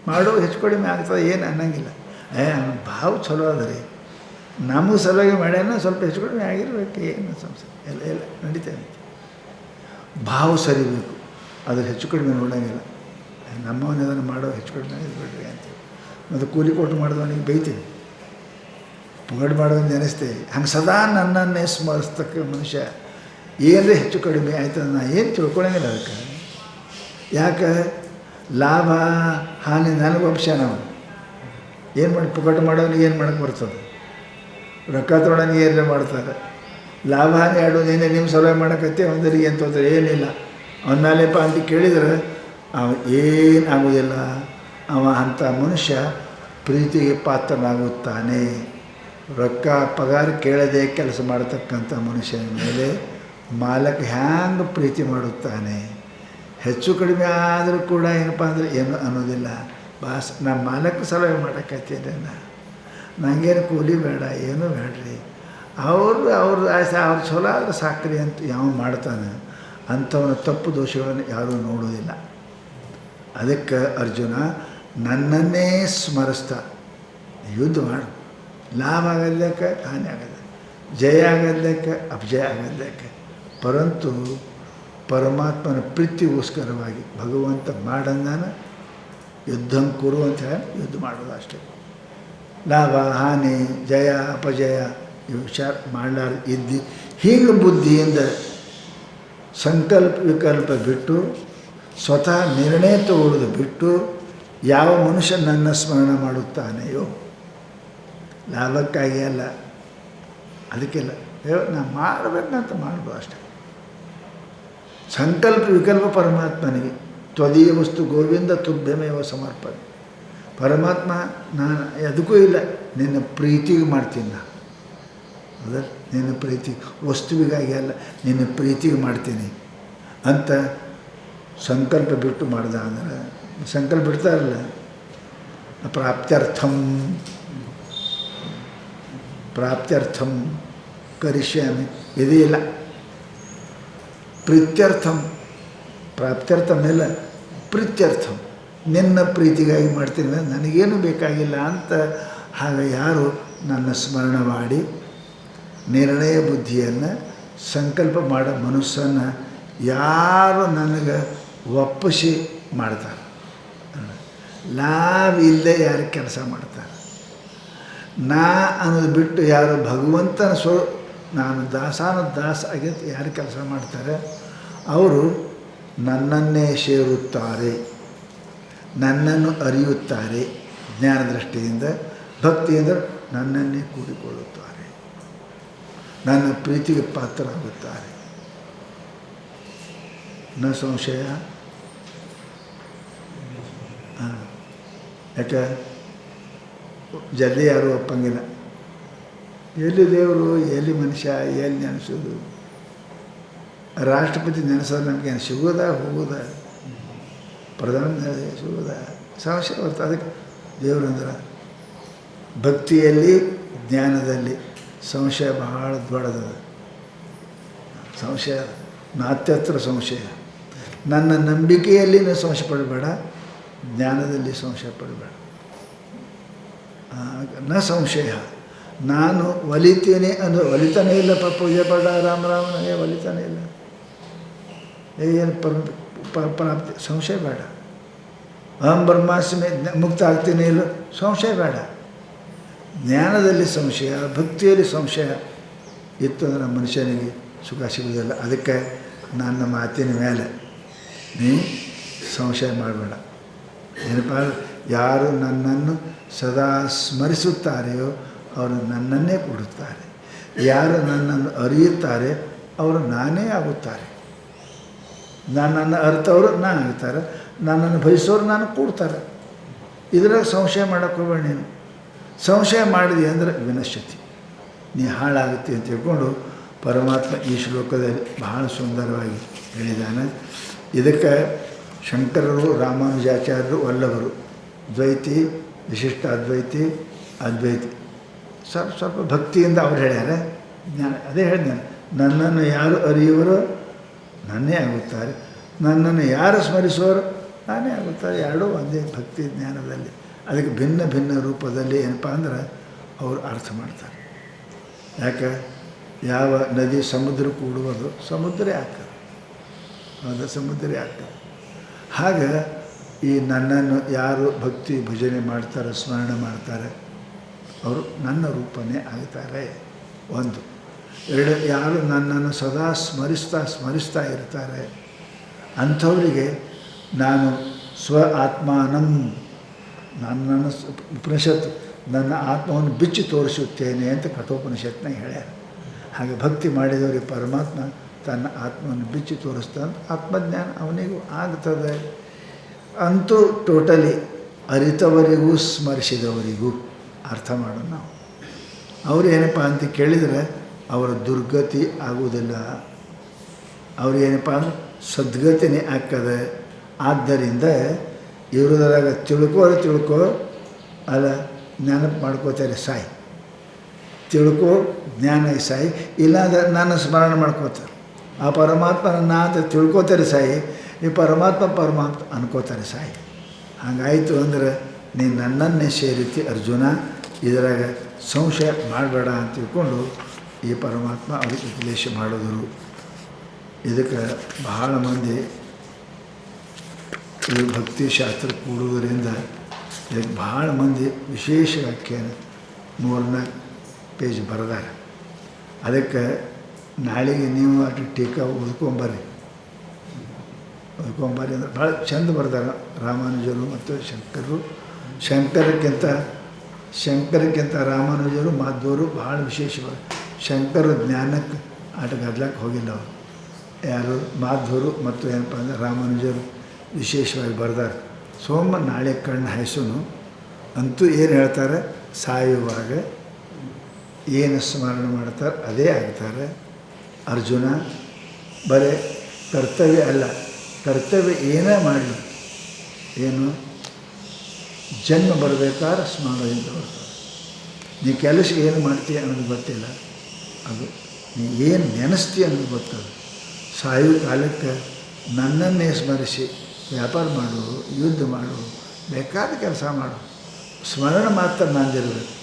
ಮಾಡೋ ಹೆಚ್ಚು ಕಡಿಮೆ ಆಗ್ತದೆ, ಏನು ಅನ್ನಂಗಿಲ್ಲ. ಭಾವ ಚಲೋ ಅದ ರೀ, ನಮಗೆ ಸಲುವಾಗಿ ಮಾಡ್ಯಾನ, ಸ್ವಲ್ಪ ಹೆಚ್ಚು ಕಡಿಮೆ ಆಗಿರ್ಬೇಕು, ಏನು ಸಂಸ್ಥೆ ಎಲ್ಲ ನಡೀತೇವೆ. ಭಾವ ಸರಿಬೇಕು, ಅದ್ರ ಹೆಚ್ಚು ಕಡಿಮೆ ನೋಡೋಂಗಿಲ್ಲ. ನಮ್ಮವನ್ನ ಅದನ್ನು ಮಾಡೋ ಹೆಚ್ಚು ಕಡಿಮೆ ಆಗಿರ್ಬೇಡ್ರಿ ಅಂತೀವಿ. ಮತ್ತು ಕೂಲಿ ಕೊಟ್ಟು ಮಾಡಿದವನಿಗೆ ಬೈತೀವಿ, ಪುಗಡ್ ಮಾಡೋದನ್ನು ನೆನೆಸ್ತೇವೆ. ಹಂಗೆ ಸದಾ ನನ್ನನ್ನೇ ಸ್ಮರಿಸ್ತಕ್ಕ ಮನುಷ್ಯ ಏನರೇ ಹೆಚ್ಚು ಕಡಿಮೆ ಆಯ್ತು ನಾ ಏನು ತಿಳ್ಕೊಳಂಗಿಲ್ಲ ಅದಕ್ಕೆ. ಯಾಕೆ? ಲಾಭ ಹಾನಿ ನನಗೊಂಶ. ನಾವು ಏನು ಮಾಡಿ ಪುಗಡ್ ಮಾಡೋನಿಗೆ ಏನು ಮಾಡೋಕ್ಕೆ ಬರ್ತದೆ? ರೊಕ್ಕ ತೊಗೊಳೋನಿಗೆ ಏನೇ ಮಾಡ್ತಾರೆ. ಲಾಭ ಹಾನಿ ಆಡೋದೇನೇ ನಿಮ್ಮ ಸಲುವಾಗಿ ಮಾಡೋಕತ್ತೆ ಒಂದರಿಗೆ ಏನು ತೊಂದರೆ ಏನಿಲ್ಲ. ಅವನ ಮೇಲೆಪ್ಪ ಅಂತ ಕೇಳಿದರೆ ಅವ ಏನು ಆಗೋದಿಲ್ಲ. ಅಂಥ ಮನುಷ್ಯ ಪ್ರೀತಿಗೆ ಪಾತ್ರನಾಗುತ್ತಾನೆ. ರೊಕ್ಕ ಪಗಾರ ಕೇಳದೆ ಕೆಲಸ ಮಾಡತಕ್ಕಂಥ ಮನುಷ್ಯನ ಮೇಲೆ ಮಾಲಕ ಹ್ಯಾಂಗೆ ಪ್ರೀತಿ ಮಾಡುತ್ತಾನೆ. ಹೆಚ್ಚು ಕಡಿಮೆ ಆದರೂ ಕೂಡ ಏನಪ್ಪ ಅಂದರೆ ಏನು ಅನ್ನೋದಿಲ್ಲ. ನಮ್ಮ ಮಾಲಕ ಸಲಹೆ ಮಾಡೋಕ್ಕೈತೀನಿ ನನಗೇನು ಕೂಲಿ ಬೇಡ, ಏನೂ ಬೇಡ್ರಿ, ಅವ್ರ ಆಸೆ ಅವ್ರು ಚಲೋ ಆದರೆ ಸಾಕ್ರಿ ಅಂತ ಯಾವ ಮಾಡ್ತಾನೆ ಅಂಥವನ ತಪ್ಪು ದೋಷಗಳನ್ನು ಯಾರೂ ನೋಡೋದಿಲ್ಲ. ಅದಕ್ಕೆ ಅರ್ಜುನ ನನ್ನನ್ನೇ ಸ್ಮರಿಸ್ತಾ ಯುದ್ಧ ಮಾಡು. ಲಾಭ ಆಗೋದಕ್ಕೆ ಹಾನಿ ಆಗೋದು, ಜಯ ಆಗೋದಕ್ಕೆ ಅಪಜಯ ಆಗೋದಕ್ಕೆ, ಪರಂತು ಪರಮಾತ್ಮನ ಪ್ರೀತಿಗೋಸ್ಕರವಾಗಿ ಭಗವಂತ ಮಾಡಂದಾನ ಯುದ್ಧಂ ಕುರು ಅಂತ ಹೇಳಿ ಯುದ್ಧ ಮಾಡೋದು ಅಷ್ಟೇ. ಲಾಭ ಹಾನಿ ಜಯ ಅಪಜಯ ಇವು ವಿಚಾರ ಮಾಡಲಾರ್ದು ಇದ್ದು ಹೀಗೆ ಬುದ್ಧಿಯಿಂದ ಸಂಕಲ್ಪ ವಿಕಲ್ಪ ಬಿಟ್ಟು ಸ್ವತಃ ನಿರ್ಣಯ ತಗೊಳ್ಳೋದು ಬಿಟ್ಟು ಯಾವ ಮನುಷ್ಯ ನನ್ನ ಸ್ಮರಣ ಮಾಡುತ್ತಾನೆಯೋ, ಲಾಭಕ್ಕಾಗಿ ಅಲ್ಲ, ಅದಕ್ಕೆಲ್ಲ ನಾನು ಮಾಡಬೇಕಂತ ಮಾಡ್ಬೋದು ಅಷ್ಟೆ. ಸಂಕಲ್ಪ ವಿಕಲ್ಪ ಪರಮಾತ್ಮನಿಗೆ ತ್ವದೀಯ ವಸ್ತು ಗೋವಿಂದ ತುಭ್ಯಮೇವ ಸಮರ್ಪಣೆ. ಪರಮಾತ್ಮ ನಾನು ಅದಕ್ಕೂ ಇಲ್ಲ, ನಿನ್ನ ಪ್ರೀತಿಗೆ ಮಾಡ್ತೀನಿ ನಾನು. ಹೌದಾ, ನಿನ್ನ ಪ್ರೀತಿ ವಸ್ತುವಿಗಾಗಿ ಅಲ್ಲ, ನಿನ್ನ ಪ್ರೀತಿಗೆ ಮಾಡ್ತೀನಿ ಅಂತ ಸಂಕಲ್ಪ ಬಿಟ್ಟು ಮಾಡ್ದ ಅಂದ್ರೆ ಸಂಕಲ್ಪ ಬಿಡ್ತಾರಲ್ಲ, ಪ್ರಾಪ್ತ್ಯರ್ಥಂ ಕರಿಷ್ಯಾಮಿ ಇದೇ ಇಲ್ಲ. ಪ್ರೀತ್ಯರ್ಥಂ ಪ್ರಾಪ್ತ್ಯರ್ಥಂ ಇಲ್ಲ, ಪ್ರೀತ್ಯರ್ಥಂ ನಿನ್ನ ಪ್ರೀತಿಗಾಗಿ ಮಾಡ್ತೀನಿ, ನನಗೇನು ಬೇಕಾಗಿಲ್ಲ ಅಂತ. ಹಾಗೆ ಯಾರು ನನ್ನ ಸ್ಮರಣ ಮಾಡಿ ನಿರ್ಣಯ ಬುದ್ಧಿಯನ್ನು ಸಂಕಲ್ಪ ಮಾಡೋ ಮನಸ್ಸನ್ನು ಯಾರು ನನಗೆ ಒಪ್ಪಿಸಿ ಮಾಡ್ತಾರೆ, ಲಾಭ ಇಲ್ಲದೆ ಯಾರು ಕೆಲಸ ಮಾಡ್ತಾರೆ, ನಾ ಅನ್ನೋದು ಬಿಟ್ಟು ಯಾರು ಭಗವಂತನ ನಾನು ದಾಸಾನ ದಾಸ ಆಗೈತೆ ಯಾರು ಕೆಲಸ ಮಾಡ್ತಾರೆ ಅವರು ನನ್ನನ್ನೇ ಸೇರುತ್ತಾರೆ, ನನ್ನನ್ನು ಅರಿಯುತ್ತಾರೆ, ಜ್ಞಾನ ದೃಷ್ಟಿಯಿಂದ ಭಕ್ತಿಯಿಂದ ನನ್ನನ್ನೇ ಕೂಡಿಕೊಳ್ಳುತ್ತಾರೆ, ನನ್ನ ಪ್ರೀತಿಗೆ ಪಾತ್ರರಾಗುತ್ತಾರೆ. ನ ಸಂಶಯ. ಯಾಕೆ ಜಲ್ದಿ ಯಾರೂ ಒಪ್ಪಂಗಿಲ್ಲ. ಎಲ್ಲಿ ದೇವರು, ಎಲ್ಲಿ ಮನುಷ್ಯ, ಎಲ್ಲಿ ನೆನೆಸೋದು? ರಾಷ್ಟ್ರಪತಿ ನೆನೆಸೋದು ನಮಗೆ ಸಿಗೋದ ಹೋಗೋದ? ಪ್ರಧಾನಮಂತ್ರಿ ಸಿಗೋದ? ಸಂಶಯ ಬರ್ತದೆ. ಅದಕ್ಕೆ ದೇವರಂದ್ರೆ ಭಕ್ತಿಯಲ್ಲಿ ಜ್ಞಾನದಲ್ಲಿ ಸಂಶಯ ಬಹಳ ದೊಡ್ಡದ. ಸಂಶಯ ನಾತ್ಯತ್ರ ಸಂಶಯ. ನನ್ನ ನಂಬಿಕೆಯಲ್ಲಿ ನೀವು ಸಂಶಯ ಪಡಬೇಡ, ಜ್ಞಾನದಲ್ಲಿ ಸಂಶಯ ಪಡಬೇಡ. ನ ಸಂಶಯ. ನಾನು ಒಲಿತೀನಿ ಅಂದರೆ ಒಲಿತಾನೇ ಇಲ್ಲಪ್ಪ, ಪೂಜೆ ಪಡ ರಾಮರಾಮನಿಗೆ ಒಲಿತಾನೇ ಇಲ್ಲ, ಏನು ಪ್ರಾಪ್ತಿ ಸಂಶಯ ಬೇಡ. ಅಹಂ ಬ್ರಹ್ಮಾಸ್ಮಿ ಮುಕ್ತ ಆಗ್ತೀನಿ ಇಲ್ಲ, ಸಂಶಯ ಬೇಡ. ಜ್ಞಾನದಲ್ಲಿ ಸಂಶಯ, ಭಕ್ತಿಯಲ್ಲಿ ಸಂಶಯ ಇತ್ತು ಅಂದರೆ ಮನುಷ್ಯನಿಗೆ ಸುಖ ಸಿಗುವುದಿಲ್ಲ. ಅದಕ್ಕೆ ನನ್ನ ಮಾತಿನ ಮೇಲೆ ನೀ ಸಂಶಯ ಮಾಡಬೇಡ. ಏನಪ್ಪ, ಯಾರು ನನ್ನನ್ನು ಸದಾ ಸ್ಮರಿಸುತ್ತಾರೆಯೋ ಅವರು ನನ್ನನ್ನೇ ಕೊಡುತ್ತಾರೆ, ಯಾರು ನನ್ನನ್ನು ಅರಿಯುತ್ತಾರೆ ಅವರು ನಾನೇ ಆಗುತ್ತಾರೆ. ನನ್ನನ್ನು ಅರಿತವರು ನಾನು ಆಗ್ತಾರೆ, ನನ್ನನ್ನು ಬಯಸೋರು ನಾನು ಕೊಡ್ತಾರೆ. ಇದ್ರಾಗ ಸಂಶಯ ಮಾಡೋಕ್ಕೆ ಹೋಗಬೇಡ. ನೀನು ಸಂಶಯ ಮಾಡಿದೆ ಅಂದರೆ ವಿನಶ್ಯತಿ, ನೀ ಹಾಳಾಗುತ್ತೆ ಅಂತ ತಿಳ್ಕೊಂಡು ಪರಮಾತ್ಮ ಈ ಶ್ಲೋಕದಲ್ಲಿ ಬಹಳ ಸುಂದರವಾಗಿ ಹೇಳಿದ್ದಾನೆ. ಇದಕ್ಕೆ ಶಂಕರರು, ರಾಮಾನುಜಾಚಾರ್ಯರು, ವಲ್ಲಭರು ದ್ವೈತಿ, ವಿಶಿಷ್ಟ ಅದ್ವೈತಿ, ಅದ್ವೈತಿ ಸ್ವಲ್ಪ ಭಕ್ತಿಯಿಂದ ಅವ್ರು ಹೇಳ್ಯಾರೆ. ಅದೇ ಹೇಳಿದ್ದಾನೆ, ನನ್ನನ್ನು ಯಾರು ಅರಿಯುವರೋ ನನ್ನೇ ಆಗುತ್ತಾರೆ, ನನ್ನನ್ನು ಯಾರು ಸ್ಮರಿಸುವರೋ ನಾನೇ ಆಗುತ್ತಾರೆ. ಎರಡೂ ಒಂದೇ ಭಕ್ತಿ ಜ್ಞಾನದಲ್ಲಿ. ಅದಕ್ಕೆ ಭಿನ್ನ ಭಿನ್ನ ರೂಪದಲ್ಲಿ ಏನಪ್ಪ ಅಂದ್ರೆ ಅವರು ಅರ್ಥ ಮಾಡ್ತಾರೆ. ಯಾಕೆ ಯಾವ ನದಿ ಸಮುದ್ರ ಕೂಡುವುದು ಸಮುದ್ರ ಆಗ್ತದೆ, ಹೌದಾ, ಸಮುದ್ರ ಆಗ್ತದೆ. ಹಾಗೆ ಈ ನನ್ನನ್ನು ಯಾರು ಭಕ್ತಿ ಭಜನೆ ಮಾಡ್ತಾರೆ, ಸ್ಮರಣೆ ಮಾಡ್ತಾರೆ ಅವರು ನನ್ನ ರೂಪನೇ ಆಗ್ತಾರೆ. ಒಂದು. ಎರಡು, ಯಾರು ನನ್ನನ್ನು ಸದಾ ಸ್ಮರಿಸ್ತಾ ಇರ್ತಾರೆ ಅಂಥವರಿಗೆ ನಾನು ಆತ್ಮಾನಂ, ನನ್ನನ್ನು ಉಪನಿಷತ್ತು ನನ್ನ ಆತ್ಮವನ್ನು ಬಿಚ್ಚಿ ತೋರಿಸುತ್ತೇನೆ ಅಂತ ಕಠೋಪನಿಷತ್ನಾಗ ಹೇಳ್ಯಾರ. ಹಾಗೆ ಭಕ್ತಿ ಮಾಡಿದವರಿಗೆ ಪರಮಾತ್ಮ ತನ್ನ ಆತ್ಮವನ್ನು ಬಿಚ್ಚಿ ತೋರಿಸ್ತಾನೆ. ಆತ್ಮಜ್ಞಾನ ಅವನಿಗೂ ಆಗ್ತದೆ. ಅಂತೂ ಟೋಟಲಿ ಅರಿತವರಿಗೂ ಸ್ಮರಿಸಿದವರಿಗೂ ಅರ್ಥ ಮಾಡೋಣ ನಾವು. ಅವರು ಏನಪ್ಪ ಅಂತ ಕೇಳಿದರೆ ಅವರ ದುರ್ಗತಿ ಆಗುವುದಿಲ್ಲ, ಅವ್ರು ಏನಪ್ಪ ಅಂದ್ರೆ ಸದ್ಗತಿನೇ ಆಗ್ತದೆ. ಆದ್ದರಿಂದ ಇವ್ರದ್ರಾಗ ತಿಳ್ಕೋ ಅಲ್ಲ ನೆನಪು ಮಾಡ್ಕೋತಾರೆ ಸಾಯಿ, ತಿಳ್ಕೋ ಜ್ಞಾನ ಸಾಯಿ, ಇಲ್ಲಾಂದ್ರೆ ನನ್ನ ಸ್ಮರಣೆ ಮಾಡ್ಕೋತಾರೆ. ಆ ಪರಮಾತ್ಮನ ನಾ ಅಂತ ತಿಳ್ಕೋತಾರೆ ಸಾಯಿ, ಈ ಪರಮಾತ್ಮ ಅನ್ಕೋತಾರೆ ಸಾಯಿ. ಹಾಗಾಯಿತು ಅಂದ್ರೆ ನೀನು ನನ್ನನ್ನೇ ಸೇರಿತಿ ಅರ್ಜುನ, ಇದರಾಗ ಸಂಶಯ ಮಾಡಬೇಡ ಅಂತ ತಿಳ್ಕೊಂಡು ಈ ಪರಮಾತ್ಮ ಅವ್ರಿಗೆ ಉಪದೇಶ ಮಾಡಿದ್ರು. ಇದಕ್ಕೆ ಬಹಳ ಮಂದಿ ಈ ಭಕ್ತಿ ಶಾಸ್ತ್ರ ಕೂಡುವುದರಿಂದ ಇದಕ್ಕೆ ಭಾಳ ಮಂದಿ ವಿಶೇಷ ವ್ಯಾಖ್ಯಾನ 3-4 ಪೇಜ್ ಬರೆದಾರೆ. ಅದಕ್ಕೆ ನಾಳೆಗೆ ನೀವು ಅటు ಟೀಕಾ ಓದ್ಕೊಂಬರ್ರಿ ಅಂದ್ರೆ ಭಾಳ ಚಂದ ಬರ್ದಾರೆ ರಾಮಾನುಜರು ಮತ್ತು ಶಂಕರಕ್ಕಿಂತ ರಾಮಾನುಜರು ಮಾಧ್ವರು ಭಾಳ ವಿಶೇಷವಾಗಿ. ಶಂಕರ ಜ್ಞಾನಕ್ಕೆ ಆಟ ಗದ್ಲಕ್ಕೆ ಹೋಗಿಲ್ಲ ಅವರು, ಯಾರು ಮಾಧ್ವರು ಮತ್ತು ಏನಪ್ಪ ಅಂದರೆ ರಾಮಾನುಜರು ವಿಶೇಷವಾಗಿ ಬರ್ದಾರೆ. ನಾಳೆ ಕಣ್ಣು ಹಾಯಿಸೋನು ಅಂತೂ ಏನು ಹೇಳ್ತಾರೆ, ಸಾಯುವಾಗ ಏನು ಸ್ಮರಣೆ ಮಾಡ್ತಾರೆ ಅದೇ ಆಗ್ತಾರೆ. ಅರ್ಜುನ ಬರೀ ಕರ್ತವ್ಯ ಅಲ್ಲ, ಕರ್ತವ್ಯ ಏನೇ ಮಾಡಲಿ, ಏನು ಜನ್ಮ ಬರಬೇಕಾದ್ರೆ ಸ್ಮರಣೆಯಿಂದ ಬರ್ತಾರೆ. ನೀ ಕೆಲಸ ಏನು ಮಾಡ್ತೀಯ ಅನ್ನೋದು ಗೊತ್ತಿಲ್ಲ, ಅದು ನೀ ಏನು ನೆನೆಸ್ತೀಯ ಅನ್ನೋದು ಗೊತ್ತದು. ಸಾಯೋ ಕಾಲಕ್ಕೆ ನನ್ನನ್ನೇ ಸ್ಮರಿಸಿ ವ್ಯಾಪಾರ ಮಾಡು, ಯುದ್ಧ ಮಾಡು, ಬೇಕಾದ ಕೆಲಸ ಮಾಡು, ಸ್ಮರಣೆ ಮಾತ್ರ ನಂದಿರಬೇಕು.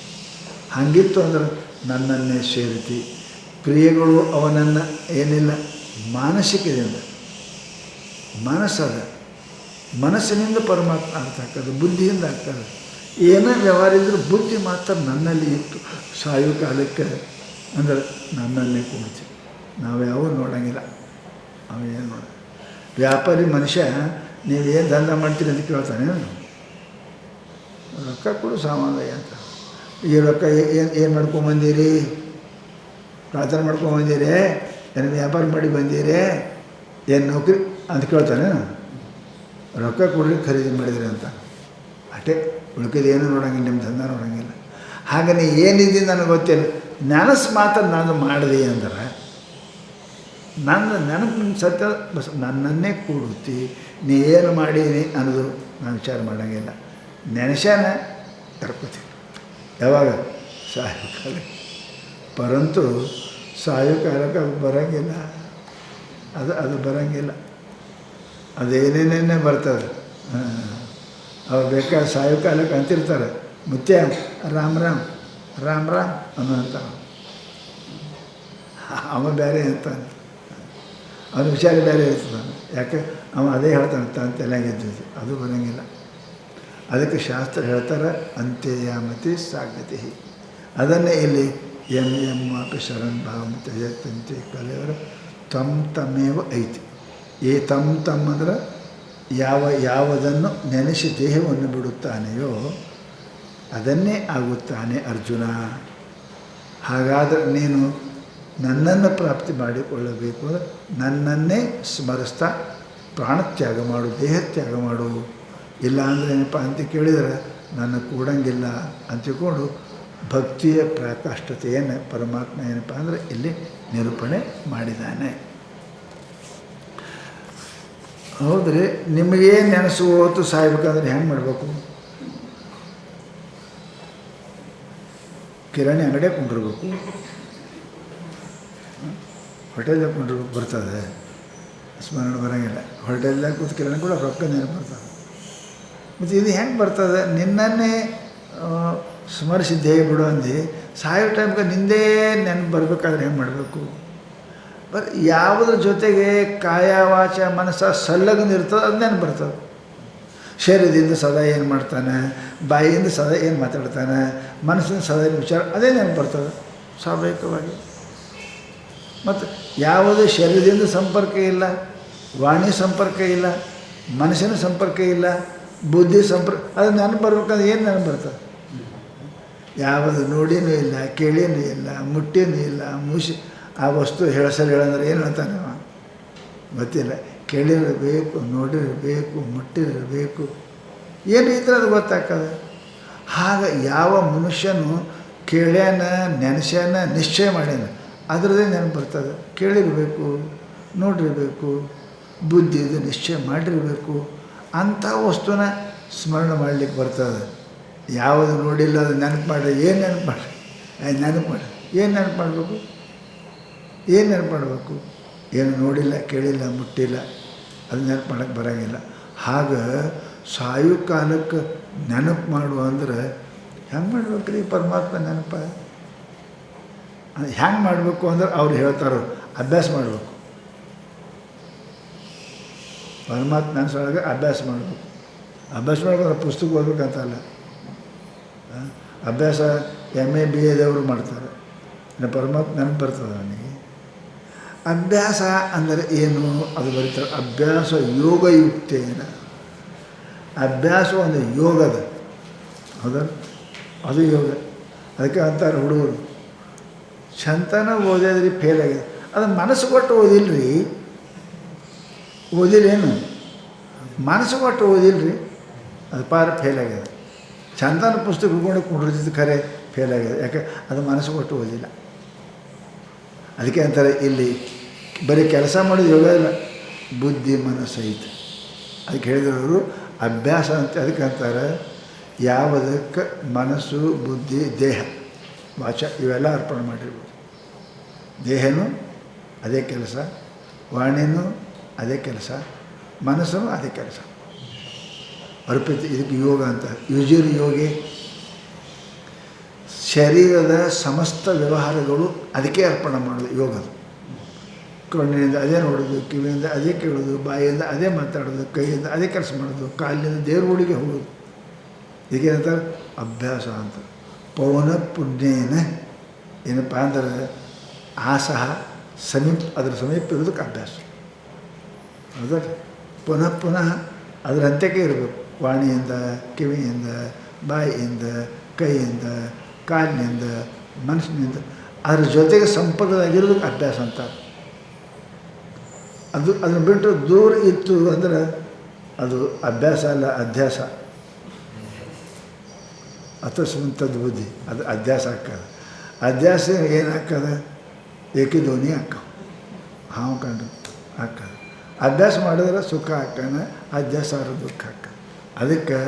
ಹಾಗಿತ್ತು ಅಂದ್ರೆ ನನ್ನನ್ನೇ ಸೇರಿತಿ. ಕ್ರಿಯೆಗಳು ಅವನನ್ನು ಏನಿಲ್ಲ ಮಾನಸಿಕದಿಂದ, ಮನಸ್ಸಿನಿಂದ ಪರಮಾತ್ಮ ಅರ್ಥ ಆಗ್ತದೆ, ಬುದ್ಧಿಯಿಂದ ಆಗ್ತದೆ. ಏನೇ ವ್ಯವಹಾರ ಇದ್ದರೂ ಬುದ್ಧಿ ಮಾತ್ರ ನನ್ನಲ್ಲಿ ಇತ್ತು. ಸಾಯೋ ಕಾಲಕ್ಕೆ ಅಂದ್ರೆ ನನ್ನನ್ನೇ ಕೂಡ್ತೀವಿ. ನಾವು ಯಾವ ನೋಡೋಂಗಿಲ್ಲ, ಅವೇನು ನೋಡ. ವ್ಯಾಪಾರಿ ಮನುಷ್ಯ ನೀವೇನು ದಂಧ ಮಾಡ್ತೀರಿ ಅಂತ ಕೇಳ್ತಾನೆ, ರೊಕ್ಕ ಕೊಡು ಸಾಮಾನ್ಯ ಅಂತ. ಈ ರೊಕ್ಕ ಏನು ಮಾಡ್ಕೊಂಬಂದಿರಿ, ಪ್ರಾರ್ಥನೆ ಮಾಡ್ಕೊಂಬಂದಿರಿ, ಏನು ವ್ಯಾಪಾರ ಮಾಡಿ ಬಂದಿರಿ, ಏನು ನೌಕರಿ ಅಂತ ಕೇಳ್ತಾನೆ. ರೊಕ್ಕ ಕೊಡ್ರಿ ಖರೀದಿ ಮಾಡಿದ್ರಿ ಅಂತ ಅಷ್ಟೇ, ಉಳ್ಕಿದ ಏನೂ ನೋಡೋಂಗಿಲ್ಲ, ನಿಮ್ಮ ದಂಧ ನೋಡೋಂಗಿಲ್ಲ. ಹಾಗೆ ಏನಿದ್ದೀನಿ ನನಗೆ ಗೊತ್ತಿಲ್ಲ, ನೆನಸು ಮಾತ್ರ ನಾನು ಮಾಡಿದೆ ಅಂದ್ರೆ ನನ್ನ ನೆನಪು ಸತ್ಯ ಬಸ್ ನನ್ನನ್ನೇ ಕೂಡುತ್ತಿ. ನೀ ಏನು ಮಾಡೀನಿ ಅನ್ನೋದು ನಾನು ವಿಚಾರ ಮಾಡೋಂಗಿಲ್ಲ, ನೆನೆಸ್ಯಾನ ಕರ್ಕೋತೀನಿ. ಯಾವಾಗ ಸಾಯೋ ಕಾಲಕ್ಕೆ, ಪರಂತು ಸಾಯೋ ಕಾಲಕ್ಕೆ ಅದು ಬರೋಂಗಿಲ್ಲ, ಅದು ಬರೋಂಗಿಲ್ಲ. ಅದೇನೇನೇ ಬರ್ತದೆ. ಅವ್ರು ಬೇಕಾದ್ರೆ ಸಾಯೋ ಕಾಲಕ್ಕೆ ಅಂತಿರ್ತಾರೆ, ಮುತ್ಯ ರಾಮ್ ರಾಮ್ ರಾಮ್ ರಾಮ್ ಅನ್ನೋ ಅಂತ. ಅವ ಬೇರೆ ಅಂತಾನೆ, ಅವನ ವಿಚಾರ ಬೇರೆ ಇರ್ತದೆ. ಯಾಕೆ ಅವ ಅದೇ ಹೇಳ್ತಾನೆ ತಾನು ತಲೆಯಾಗಿದ್ದು, ಅದು ಬರೋಂಗಿಲ್ಲ. ಅದಕ್ಕೆ ಶಾಸ್ತ್ರ ಹೇಳ್ತಾರೆ ಅಂತ್ಯಯಾಮತಿ ಸಾಧ್ಯತೆ. ಅದನ್ನೇ ಇಲ್ಲಿ ಎಂ ಶರಣ್ ಭಾವ ತ್ಯಜಂತೆ ಕಲೆಯವರ ತಮೇವ ಐತಿ. ತಮ್ಮ ಅಂದ್ರೆ ಯಾವುದನ್ನು ನೆನೆಸಿ ದೇಹವನ್ನು ಬಿಡುತ್ತಾನೆಯೋ ಅದನ್ನೇ ಆಗುತ್ತಾನೆ ಅರ್ಜುನ. ಹಾಗಾದರೆ ನೀನು ನನ್ನನ್ನು ಪ್ರಾಪ್ತಿ ಮಾಡಿಕೊಳ್ಳಬೇಕು ಅಂದರೆ ನನ್ನನ್ನೇ ಸ್ಮರಿಸ್ತಾ ಪ್ರಾಣತ್ಯಾಗ ಮಾಡು, ದೇಹತ್ಯಾಗ ಮಾಡು. ಇಲ್ಲ ಅಂದರೆ ಏನಪ್ಪ ಅಂತ ಕೇಳಿದರೆ ನನ್ನ ಕೂಡಂಗಿಲ್ಲ ಅಂತಿಕೊಂಡು ಭಕ್ತಿಯ ಪ್ರಾಕಾಷ್ಠತೆಯನ್ನು ಪರಮಾತ್ಮ ಏನಪ್ಪ ಅಂದರೆ ಇಲ್ಲಿ ನಿರೂಪಣೆ ಮಾಡಿದ್ದಾನೆ. ಹೌದ್ರಿ, ನಿಮಗೇ ನೆನೆಸು ಹೊತ್ತು ಸಾಯ್ಬೇಕಾದ್ರೆ ಹೆಂಗೆ ಮಾಡಬೇಕು? ಕಿರಾಣಿ ಅಂಗಡಿಯಾಗ ಕೊಂಡಿರ್ಬೇಕು, ಹೋಟೆಲ್ದಾಗ ಕೊಂಡಿರ್ಬೇಕು, ಬರ್ತದೆ ಸ್ಮರಣೆ ಬರೋಂಗಿಲ್ಲ. ಹೋಟೆಲ್ದಾಗ ಕೂತು ಕಿರಾಣಿ ಕೂಡ ರೊಕ್ಕ ನೆನಪು ಬರ್ತದೆ. ಮತ್ತು ಇದು ಹೆಂಗೆ ಬರ್ತದೆ? ನಿನ್ನನ್ನೇ ಸ್ಮರಿಸಿದ್ದೇ ಬಿಡು ಅಂದು ಸಾಯೋ ಟೈಮ್ಗೆ ನಿಂದೇ ನೆನಪು ಬರಬೇಕಾದ್ರೆ ಹೆಂಗೆ ಮಾಡಬೇಕು? ಯಾವುದ್ರ ಜೊತೆಗೆ ಕಾಯ ವಾಚ ಮನಸ್ಸು ಸಲ್ಲಗನಿರ್ತದೆ ಅದು ನೆನಪು ಬರ್ತದೆ. ಶರೀರದಿಂದ ಸದಾ ಏನು ಮಾಡ್ತಾನೆ, ಬಾಯಿಯಿಂದ ಸದಾ ಏನು ಮಾತಾಡ್ತಾನೆ, ಮನಸ್ಸಿನ ಸದಾ ಏನು ವಿಚಾರ ಅದೇ ನೆನಪು ಬರ್ತದೆ ಸ್ವಾಭಾವಿಕವಾಗಿ. ಮತ್ತು ಯಾವುದೇ ಶರೀರದಿಂದ ಸಂಪರ್ಕ ಇಲ್ಲ, ವಾಣಿ ಸಂಪರ್ಕ ಇಲ್ಲ, ಮನಸ್ಸಿನ ಸಂಪರ್ಕ ಇಲ್ಲ, ಬುದ್ಧಿ ಸಂಪರ್ಕ, ಅದು ನೆನಪು ಬರ್ಬೇಕಂದ್ರೆ ಏನು ನೆನಪು ಬರ್ತದೆ? ಯಾವುದು ನೋಡಿನೂ ಇಲ್ಲ, ಕೇಳಿನೂ ಇಲ್ಲ, ಮುಟ್ಟಿನೂ ಇಲ್ಲ, ಆ ವಸ್ತು ಹೇಳಂದ್ರೆ ಏನು ಹೇಳ್ತಾನೆ ಅವ ಗೊತ್ತಿಲ್ಲ. ಕೇಳಿರಬೇಕು, ನೋಡಿರಬೇಕು, ಮುಟ್ಟಿರಬೇಕು, ಏನು ಇದ್ರೆ ಅದು ಗೊತ್ತಾಗ್ತದೆ. ಹಾಗೆ ಯಾವ ಮನುಷ್ಯನು ಕೇಳ್ಯಾನ, ನೆನೆಸ್ಯಾನ, ನಿಶ್ಚಯ ಮಾಡ್ಯಾನ ಅದರದೇ ನೆನಪು ಬರ್ತದೆ. ಕೇಳಿರಬೇಕು, ನೋಡಿರಬೇಕು, ಬುದ್ಧಿ ಇದು ನಿಶ್ಚಯ ಮಾಡಿರಬೇಕು. ಅಂಥ ವಸ್ತುನ ಸ್ಮರಣೆ ಮಾಡಲಿಕ್ಕೆ ಬರ್ತದೆ. ಯಾವುದು ನೋಡಿಲ್ಲ ಅದು ನೆನಪು ಮಾಡಿರಿ. ಏನು ನೆನಪು ಮಾಡಿರಿ? ನೆನಪು ಮಾಡಿ. ಏನು ನೆನಪು ಮಾಡಬೇಕು? ಏನು ನೆನಪು ಮಾಡಬೇಕು? ಏನು ನೋಡಿಲ್ಲ, ಕೇಳಿಲ್ಲ, ಮುಟ್ಟಿಲ್ಲ, ಅದು ನೆನಪು ಮಾಡೋಕ್ಕೆ ಬರೋಂಗಿಲ್ಲ. ಹಾಗೆ ಸಾಯೋ ಕಾಲಕ್ಕೆ ನೆನಪು ಮಾಡುವ ಅಂದ್ರೆ ಹೆಂಗೆ ಮಾಡ್ಬೇಕು ರೀ ಪರಮಾತ್ಮ ನೆನಪ? ಹೆಂಗೆ ಮಾಡಬೇಕು ಅಂದ್ರೆ ಅವ್ರು ಹೇಳ್ತಾರೋ ಅಭ್ಯಾಸ ಮಾಡಬೇಕು. ಪರಮಾತ್ಮ ನೆನೆಸೊಳಗೆ ಅಭ್ಯಾಸ ಮಾಡಬೇಕು. ಅಭ್ಯಾಸ ಮಾಡ್ಬೇಕು ಪುಸ್ತಕ ಓದ್ಬೇಕಂತಲ್ಲ. ಅಭ್ಯಾಸ MA BA ದವರು ಮಾಡ್ತಾರೆ. ಪರಮಾತ್ಮ ನೆನಪು ಬರ್ತದೆ ಅವನಿಗೆ. ಅಭ್ಯಾಸ ಅಂದರೆ ಏನು ಅದು ಬರೀತಾರೆ. ಅಭ್ಯಾಸ ಯೋಗಯುಕ್ತೇನ. ಅಭ್ಯಾಸ ಒಂದು ಯೋಗದ, ಹೌದಾ? ಅದು ಯೋಗ. ಅದಕ್ಕೆ ಅಂತಾರೆ ಹುಡುಗರು ಚಂತನ ಓದಿದ್ರಿ ಫೇಲ್ ಆಗಿದೆ. ಅದು ಮನಸ್ಸು ಕೊಟ್ಟು ಓದಿಲ್ರಿ. ಓದಿಲ್ಲೇನು? ಮನಸ್ಸು ಕೊಟ್ಟು ಓದಿಲ್ರಿ, ಅದು ಪಾರ ಫೇಲ್ ಆಗಿದೆ. ಚಂದನ ಪುಸ್ತಕ ಹಿಡ್ಕೊಂಡು ಕುಂಡಿರ್ತಿದ್ದು ಖರೆ ಫೇಲ್ ಆಗಿದೆ. ಯಾಕೆ? ಅದು ಮನಸ್ಸು ಕೊಟ್ಟು ಓದಿಲ್ಲ. ಅದಕ್ಕೆ ಅಂತಾರೆ ಇಲ್ಲಿ ಬರೀ ಕೆಲಸ ಮಾಡೋದು ಯೋಗ ಇಲ್ಲ, ಬುದ್ಧಿ ಮನಸ್ಸು ಐತೆ. ಅದಕ್ಕೆ ಹೇಳಿದವರು ಅಭ್ಯಾಸ ಅಂತ. ಅದಕ್ಕೆ ಅಂತಾರೆ ಯಾವುದಕ್ಕೆ ಮನಸ್ಸು, ಬುದ್ಧಿ, ದೇಹ, ವಾಚ ಇವೆಲ್ಲ ಅರ್ಪಣೆ ಮಾಡಿರ್ಬೋದು. ದೇಹನೂ ಅದೇ ಕೆಲಸ, ವಾಣಿನೂ ಅದೇ ಕೆಲಸ, ಮನಸ್ಸೂ ಅದೇ ಕೆಲಸ ಅರ್ಪಿತ. ಇದಕ್ಕೆ ಯೋಗ ಅಂತ. ಯುಜುರ್ ಯೋಗಿ ಶರೀರದ ಸಮಸ್ತ ವ್ಯವಹಾರಗಳು ಅದಕ್ಕೆ ಅರ್ಪಣೆ ಮಾಡೋದು ಯೋಗದು. ಕಣ್ಣಿನಿಂದ ಅದೇ ನೋಡೋದು, ಕಿವಿಯಿಂದ ಅದೇ ಕೇಳೋದು, ಬಾಯಿಯಿಂದ ಅದೇ ಮಾತಾಡೋದು, ಕೈಯಿಂದ ಅದೇ ಕೆಲಸ ಮಾಡೋದು, ಕಾಲಿನಿಂದ ದೇವ್ರ ಗುಡಿಗೆ ಹೋಗೋದು. ಇದಕ್ಕೇನಂತಾರೆ ಅಭ್ಯಾಸ ಅಂತ. ಪವನ ಪುಣ್ಯೇನ ಏನಪ್ಪ ಅಂದ್ರೆ ಆಸಹ ಅದರ ಸಮೀಪ ಇರೋದಕ್ಕೆ ಅಭ್ಯಾಸ. ಹೌದಲ್ಲ? ಪುನಃ ಪುನಃ ಅದರ ಅಂತ್ಯಕ್ಕೆ ಇರಬೇಕು. ವಾಣಿಯಿಂದ, ಕಿವಿಯಿಂದ, ಬಾಯಿಯಿಂದ, ಕೈಯಿಂದ, ಕಾಲಿನಿಂದ, ಮನಸ್ಸಿನಿಂದ ಅದ್ರ ಜೊತೆಗೆ ಸಂಪರ್ಕದಾಗಿರೋದಕ್ಕೆ ಅಭ್ಯಾಸ ಅಂತ. ಅದನ್ನು ಬಿಟ್ಟು ದೂರ ಇತ್ತು ಅಂದ್ರೆ ಅದು ಅಭ್ಯಾಸ ಅಲ್ಲ, ಅಧ್ಯಾಸ. ಅತಸ್ವಂಥದ್ದು ಬುದ್ಧಿ ಅದು ಅಧ್ಯಾಸ ಹಾಕದು. ಅಧ್ಯಾಸ ಏನು ಹಾಕದ? ಏಕಿದೋನಿ ಹಾಕ ಹಾವು ಕಂಡು ಹಾಕದು. ಅಭ್ಯಾಸ ಮಾಡಿದ್ರೆ ಸುಖ ಹಾಕನ, ಅಧ್ಯಾಸ ಆದ್ರೆ ದುಃಖ ಹಾಕ. ಅದಕ್ಕೆ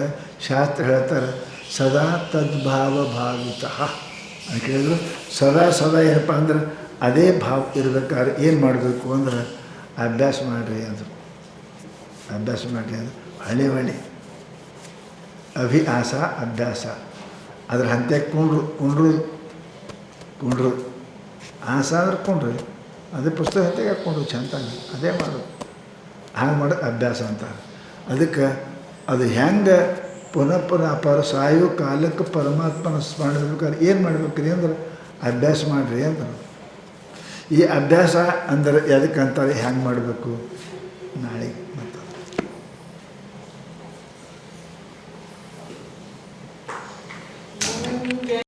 ಶಾಸ್ತ್ರ ಹೇಳ್ತಾರೆ ಸದಾ ತದ್ಭಾವ ಭಾವಿತ ಅಂತ ಕೇಳಿದ್ರು. ಸದಾ ಏನಪ್ಪ ಅಂದ್ರೆ ಅದೇ ಭಾವ ಇರ್ಬೇಕಾದ್ರೆ ಏನು ಮಾಡಬೇಕು ಅಂದ್ರೆ ಅಭ್ಯಾಸ ಮಾಡಿರಿ ಅಂದರು. ಅಭ್ಯಾಸ ಮಾಡಿರಿ ಅಂದ್ರೆ ಹೊಳೆ ಅಭಿಯಾಸ ಅಭ್ಯಾಸ. ಅದ್ರ ಹಂತೆ ಕುಂಡ್ರು ಆಸ ಅಂದ್ರೆ ಕುಂಡ್ರಿ, ಅದೇ ಪುಸ್ತಕ ಹಂತೆಗೆ ಹಾಕ್ಕೊಂಡ್ರು ಚಂದಾಗಿ ಅದೇ ಮಾಡೋದು. ಹಾಗೆ ಮಾಡೋದು ಅಭ್ಯಾಸ ಅಂತಾರೆ. ಅದಕ್ಕೆ ಅದು ಹೆಂಗೆ ಪುನಃ ಅಪಾರ ಸಾಯೋ ಕಾಲಕ್ಕೆ ಪರಮಾತ್ಮನ ಸ್ಮರಣೆ ಬೇಕಾದ್ರೆ ಏನು ಮಾಡ್ಬೇಕ್ರಿ ಅಂದ್ರೆ ಅಭ್ಯಾಸ ಮಾಡಿರಿ ಅಂತಾರೆ. ಈ ಅಭ್ಯಾಸ ಅಂದರೆ ಎದಕ್ಕೆ ಅಂತಾರೆ, ಹೆಂಗೆ ಮಾಡಬೇಕು ನಾಳೆಗೆ ಮತ್ತೆ